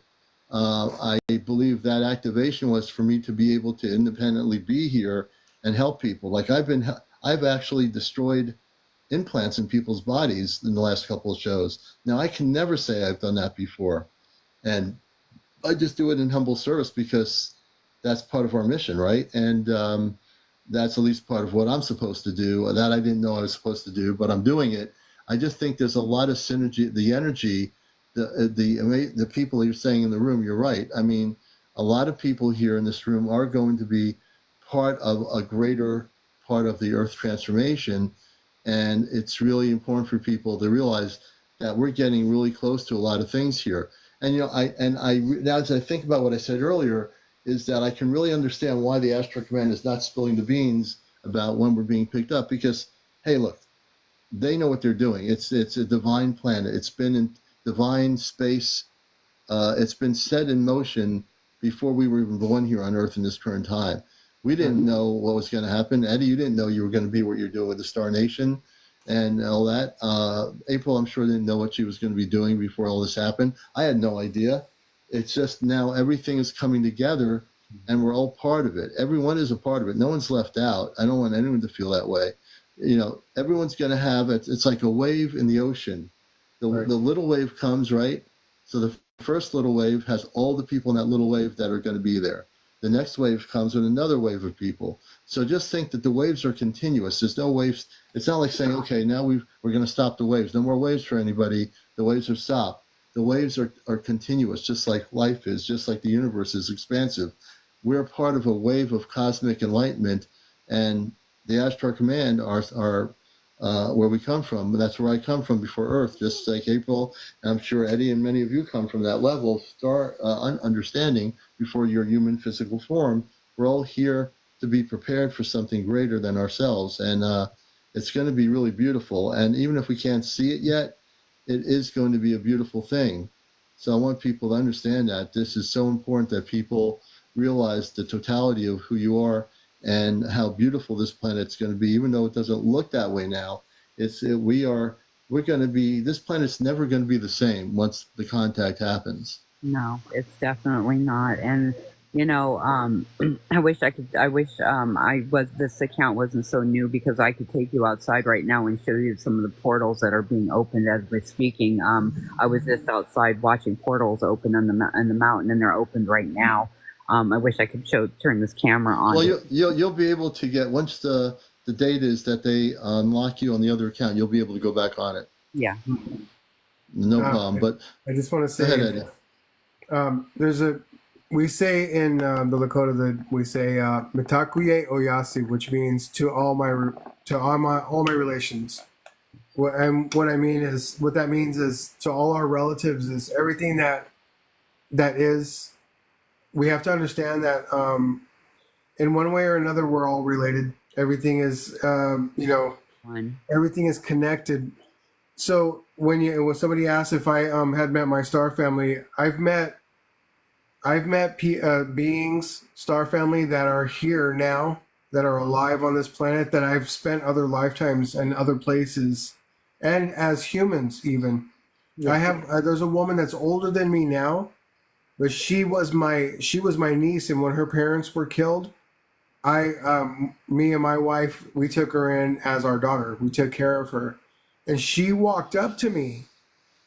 I believe that activation was for me to be able to independently be here and help people. Like I've actually destroyed implants in people's bodies in the last couple of shows. Now I can never say I've done that before. And I just do it in humble service because that's part of our mission, right? And that's at least part of what I'm supposed to do. That I didn't know I was supposed to do, but I'm doing it. I just think there's a lot of synergy, the energy, the people you're saying in the room. You're right. I mean, a lot of people here in this room are going to be part of a greater part of the Earth transformation, and it's really important for people to realize that we're getting really close to a lot of things here. And now as I think about what I said earlier, is that I can really understand why the Ashtar Command is not spilling the beans about when we're being picked up, because, hey, look, they know what they're doing. It's a divine planet. It's been in divine space. It's been set in motion before we were even born here on Earth in this current time. We didn't know what was going to happen. Eddie, you didn't know you were going to be what you're doing with the Star Nation and all that. April, I'm sure, didn't know what she was going to be doing before all this happened. I had no idea. It's just now everything is coming together and we're all part of it. Everyone is a part of it. No one's left out. I don't want anyone to feel that way. Everyone's going to have it. It's like a wave in the ocean. The little wave comes, right? So the first little wave has all the people in that little wave that are going to be there. the next wave comes with another wave of people. So just think that the waves are continuous. There's no waves. It's not like saying, okay, now we're going to stop the waves. No more waves for anybody. The waves have stopped. The waves are continuous, just like life is, just like the universe is expansive. We're part of a wave of cosmic enlightenment, and the Ashtar Command are where we come from. That's where I come from before Earth, just like April, and I'm sure Eddie and many of you come from that level of star understanding before your human physical form. We're all here to be prepared for something greater than ourselves, and it's going to be really beautiful. And even if we can't see it yet, it is going to be a beautiful thing. So I want people to understand that this is so important, that people realize the totality of who you are and how beautiful this planet's going to be, even though it doesn't look that way now. We're going to be, this planet's never going to be the same once the contact happens. No, it's definitely not. And I wish this account wasn't so new, because I could take you outside right now and show you some of the portals that are being opened as we're speaking. I was just outside watching portals open on the mountain, and they're opened right now. I wish I could turn this camera on. Well, you'll be able to get, once the date is that they unlock you on the other account, you'll be able to go back on it. Yeah. No problem. But I just want to say, go ahead, Eddie. We say in the Lakota we say "Mitakuye Oyasi," which means to all my relations. What that means is to all our relatives, is everything that is. We have to understand that in one way or another, we're all related. Everything is everything is connected. So when somebody asks if I had met my star family, I've met beings, star family, that are here now, that are alive on this planet, that I've spent other lifetimes and other places, and as humans even. Yeah. There's a woman that's older than me now, but she was my niece, and when her parents were killed, me and my wife, we took her in as our daughter. We took care of her, and she walked up to me.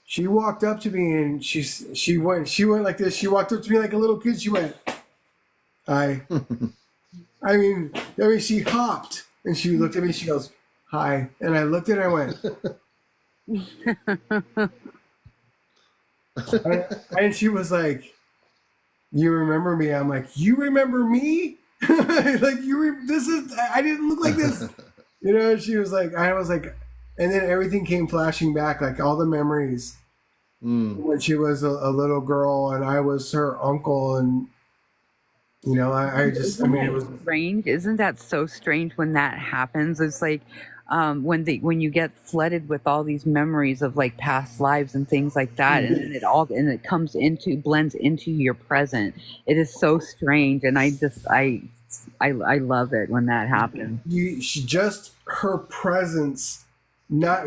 She walked up to me, and she went like this. She walked up to me like a little kid. She went, "Hi." I mean, she hopped, and she looked at me. She goes, "Hi," and I looked at her and went, and she was like, "You remember me?" I'm like, "You remember me?" Like I didn't look like this, And she was like, I was like. And then everything came flashing back, like all the memories when she was a little girl, and I was her uncle, and it was strange. Isn't that so strange when that happens? It's like when you get flooded with all these memories of like past lives and things like that, and then it blends into your present. It is so strange, and I love it when that happens. Her presence.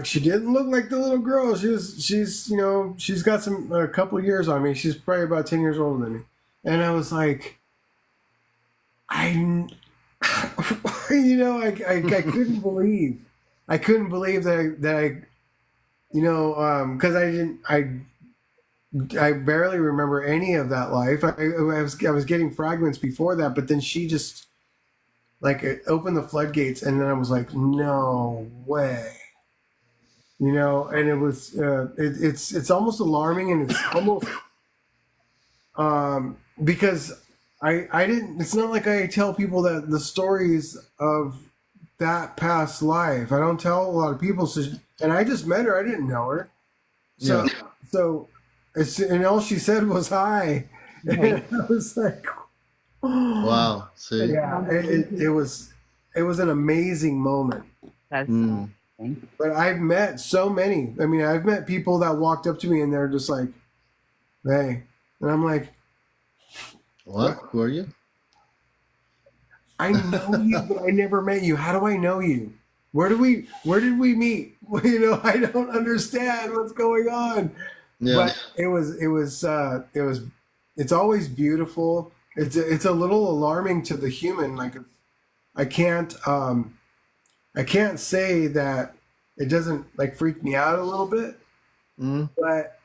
She didn't look like the little girl. She's got a couple of years on me. She's probably about 10 years older than me. And I was like, I couldn't believe. I couldn't believe that I because I barely remember any of that life. I was getting fragments before that, but then she just it opened the floodgates, and then I was like, no way. And it was it's almost alarming, and it's almost because I didn't. It's not like I tell people that the stories of that past life. I don't tell a lot of people. And I just met her. I didn't know her. And all she said was hi. And I was like, oh. Wow. See? Yeah, it was an amazing moment. That's But I've met so many. I mean, I've met people that walked up to me and they're just like, hey. And I'm like, what? Who are you? I know you, but I never met you. How do I know you? Where did we meet? I don't understand what's going on. Yeah. But it's always beautiful. It's a little alarming to the human. Like, I can't say that it doesn't freak me out a little bit, but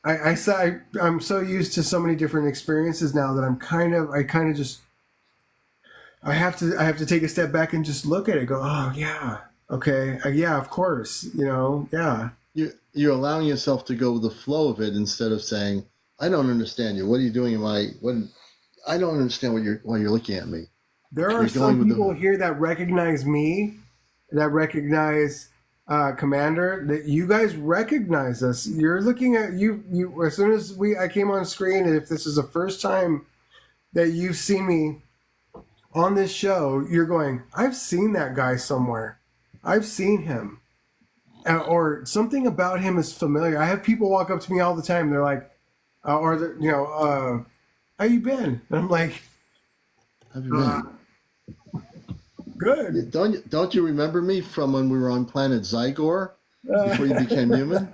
I'm so used to so many different experiences now that I kind of just I have to take a step back and just look at it. Go, oh yeah, okay, yeah, of course, yeah. You're allowing yourself to go with the flow of it instead of saying, "I don't understand you. What are you doing? I don't understand why you're looking at me." There are You're going some with people the here that recognize me, that recognize Commander. That you guys recognize us. You're looking at you. You as soon as I came on screen, and if this is the first time that you've seen me on this show, you're going, I've seen that guy somewhere. I've seen him. Or something about him is familiar. I have people walk up to me all the time. They're like, how you been? And I'm like, have you uh, been? good. Don't you remember me from when we were on planet Zygor before you became human?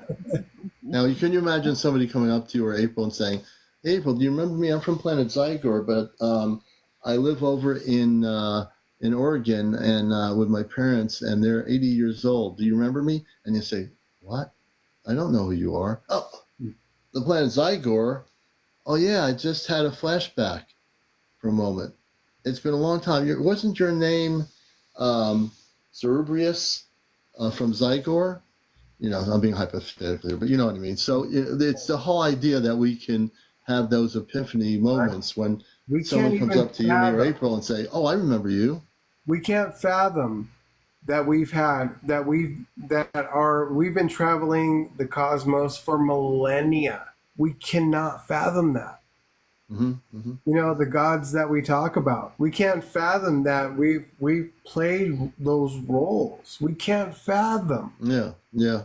Now, can you imagine somebody coming up to you or April and saying, "April, do you remember me? I'm from planet Zygor, but I live over in Oregon and with my parents, and they're 80 years old. Do you remember me?" And you say, "What? I don't know who you are." "Oh, the planet Zygor. Oh yeah, I just had a flashback for a moment. It's been a long time. Wasn't your name Cerebrius from Zygor?" I'm being hypothetical, but you know what I mean. So it's the whole idea that we can have those epiphany moments when We can't someone comes even up to you, me, or fathom. April, and say, "Oh, I remember you." We can't fathom that we've been traveling the cosmos for millennia. We cannot fathom that. Hmm. Hmm. The gods that we talk about. We can't fathom that we've played those roles. We can't fathom. Yeah, yeah.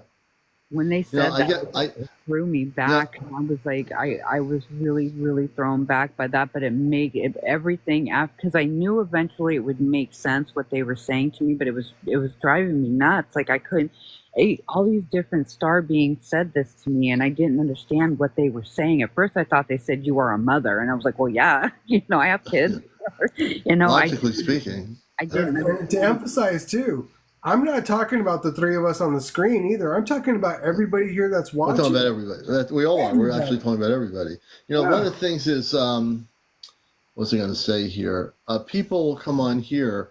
When they You know, said that, it threw me yeah, back. I was like, I was really, really thrown back by that. But it made everything after, because I knew eventually it would make sense what they were saying to me. But it was driving me nuts. Like I couldn't. All these different star beings said this to me, and I didn't understand what they were saying. At first, I thought they said you are a mother, and I was like, well, yeah, I have kids. I logically speaking. I Yeah. didn't And to understand. emphasize too, I'm not talking about the three of us on the screen either. I'm talking about everybody here that's We're talking about watching. everybody. We all are. We're actually Everybody. talking about everybody. One of Yeah. the things is, what's I going to say here? People will come on here,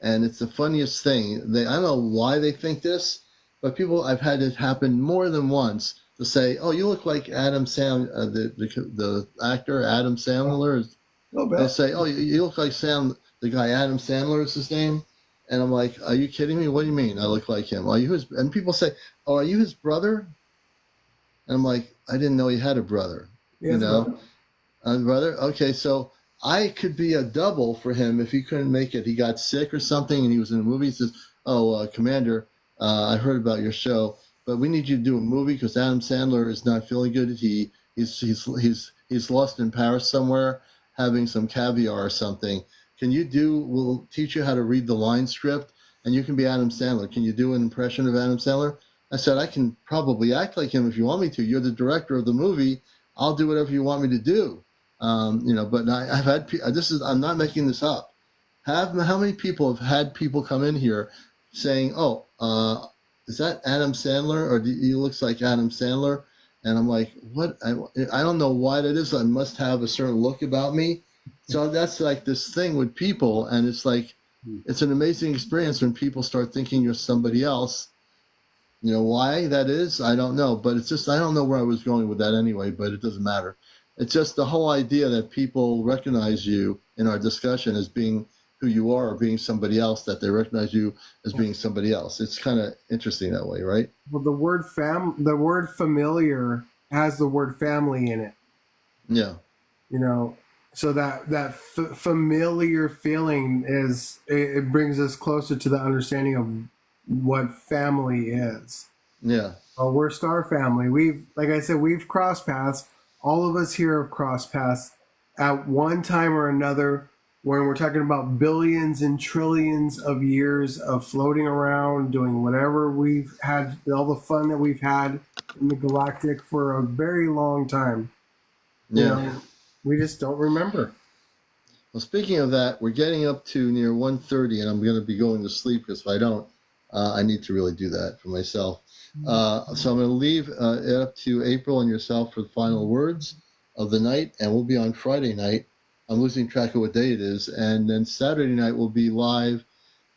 and it's the funniest thing. I don't know why they think this, but I've had it happen more than once to say, "Oh, you look like Adam the actor Adam Sandler." A little They'll bit. say, "Oh, you look like the guy Adam Sandler is his name," and I'm like, "Are you kidding me? What do you mean I look like him? Are you his?" And people say, "Oh, are you his brother?" And I'm like, "I didn't know he had a brother." You Yes, know, brother. brother. Okay, so I could be a double for him if he couldn't make it. He got sick or something, and he was in a movie. He says, "Oh, Commander, I heard about your show, but we need you to do a movie because Adam Sandler is not feeling good. He's lost in Paris somewhere, having some caviar or something. We'll teach you how to read the line script, and you can be Adam Sandler. Can you do an impression of Adam Sandler?" I said, "I can probably act like him if you want me to. You're the director of the movie. I'll do whatever you want me to do." But I've had I'm not making this up. How many people have had people come in here saying, "Oh, is that Adam Sandler, or he looks like Adam Sandler?" And I'm like, "What? I don't know why that is. I must have a certain look about me." So that's like this thing with people, and it's like it's an amazing experience when people start thinking you're somebody else. Why that is, I don't know, but it's just I don't know where I was going with that anyway, but it doesn't matter. It's just the whole idea that people recognize you in our discussion as being who you are or being somebody else, that they recognize you as being somebody else. It's kind of interesting that way, right? Well, the word familiar has the word family in it. Yeah. You know, so familiar feeling it brings us closer to the understanding of what family is. Yeah. We're Star Family. Like I said, we've crossed paths. All of us here have crossed paths at one time or another when we're talking about billions and trillions of years of floating around, doing whatever we've had, all the fun that we've had in the galactic for a very long time. You Yeah. know, we just don't remember. Well, speaking of that, we're getting up to near 1:30, and I'm going to be going to sleep because if I don't, I need to really do that for myself. So I'm going to leave it up to April and yourself for the final words of the night, and we'll be on Friday night. I'm losing track of what day it is, and then Saturday night we'll be live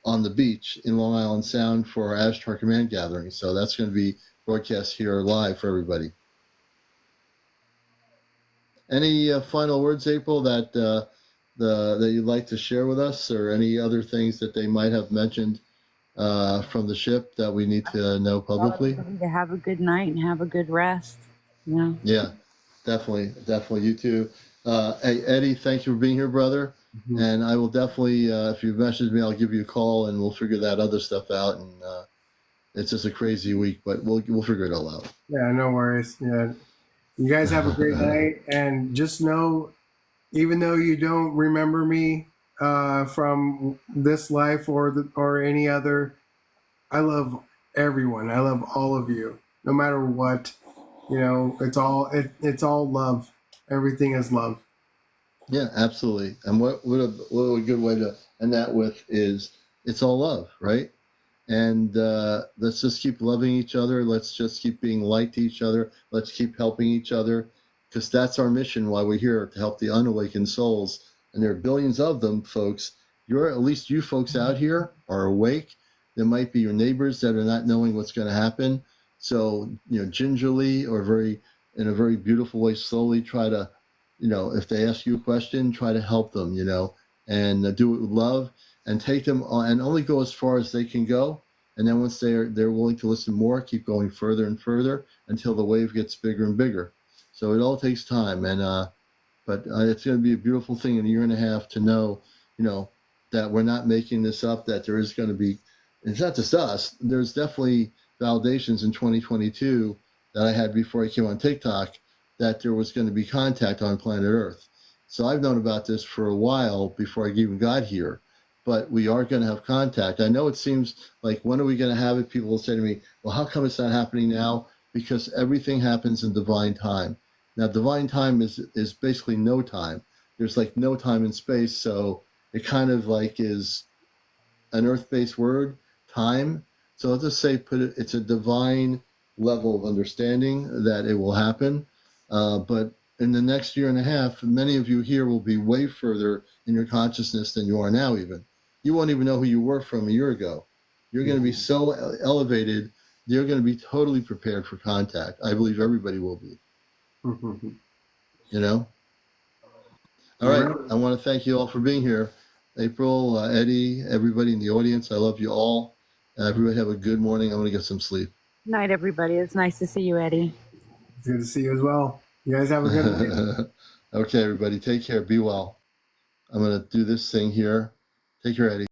on the beach in Long Island Sound for our Ashtar Command gathering. So that's going to be broadcast here live for everybody. Any final words, April, that that you'd like to share with us, or any other things that they might have mentioned from the ship that we need to know publicly? To have a good night and have a good rest. Yeah. Yeah, definitely. You too. Hey, Eddie, thank you for being here, brother. Mm-hmm. And I will definitely, if you message me, I'll give you a call and we'll figure that other stuff out. And it's just a crazy week, but we'll figure it all out. Yeah, no worries. Yeah, you guys have a great night, and just know, even though you don't remember me from this life or any other, I love everyone. I love all of you, no matter what. You know, it's all love. Everything is love. Yeah, absolutely. And what a good way to end that with is it's all love, right? And let's just keep loving each other. Let's just keep being light to each other. Let's keep helping each other, because that's our mission while we're here, to help the unawakened souls. And there are billions of them, folks. At least you folks out here are awake. There might be your neighbors that are not knowing what's going to happen. So, gingerly or in a very beautiful way, slowly try to, if they ask you a question, try to help them, and do it with love, and take them on, and only go as far as they can go. And then once they're willing to listen more, keep going further and further until the wave gets bigger and bigger. So it all takes time. And but it's going to be a beautiful thing in a year and a half to know, that we're not making this up, that there is going to be, it's not just us, there's definitely validations in 2022 that I had before I came on TikTok that there was going to be contact on planet Earth. So I've known about this for a while before I even got here, but we are going to have contact. I know it seems like, when are we going to have it? People will say to me, well, how come it's not happening now? Because everything happens in divine time. Now, divine time is basically no time. There's like no time in space, so it kind of like is an Earth-based word, time. So let's just say it's a divine level of understanding that it will happen. But in the next year and a half, many of you here will be way further in your consciousness than you are now even. You won't even know who you were from a year ago. You're going to be so elevated, you're going to be totally prepared for contact. I believe everybody will be. All right. I want to thank you all for being here. April, Eddie, everybody in the audience, I love you all. Everybody have a good morning. I'm going to get some sleep. Good night, everybody. It's nice to see you, Eddie. It's good to see you as well. You guys have a good night. Okay, everybody. Take care. Be well. I'm going to do this thing here. Take care, Eddie.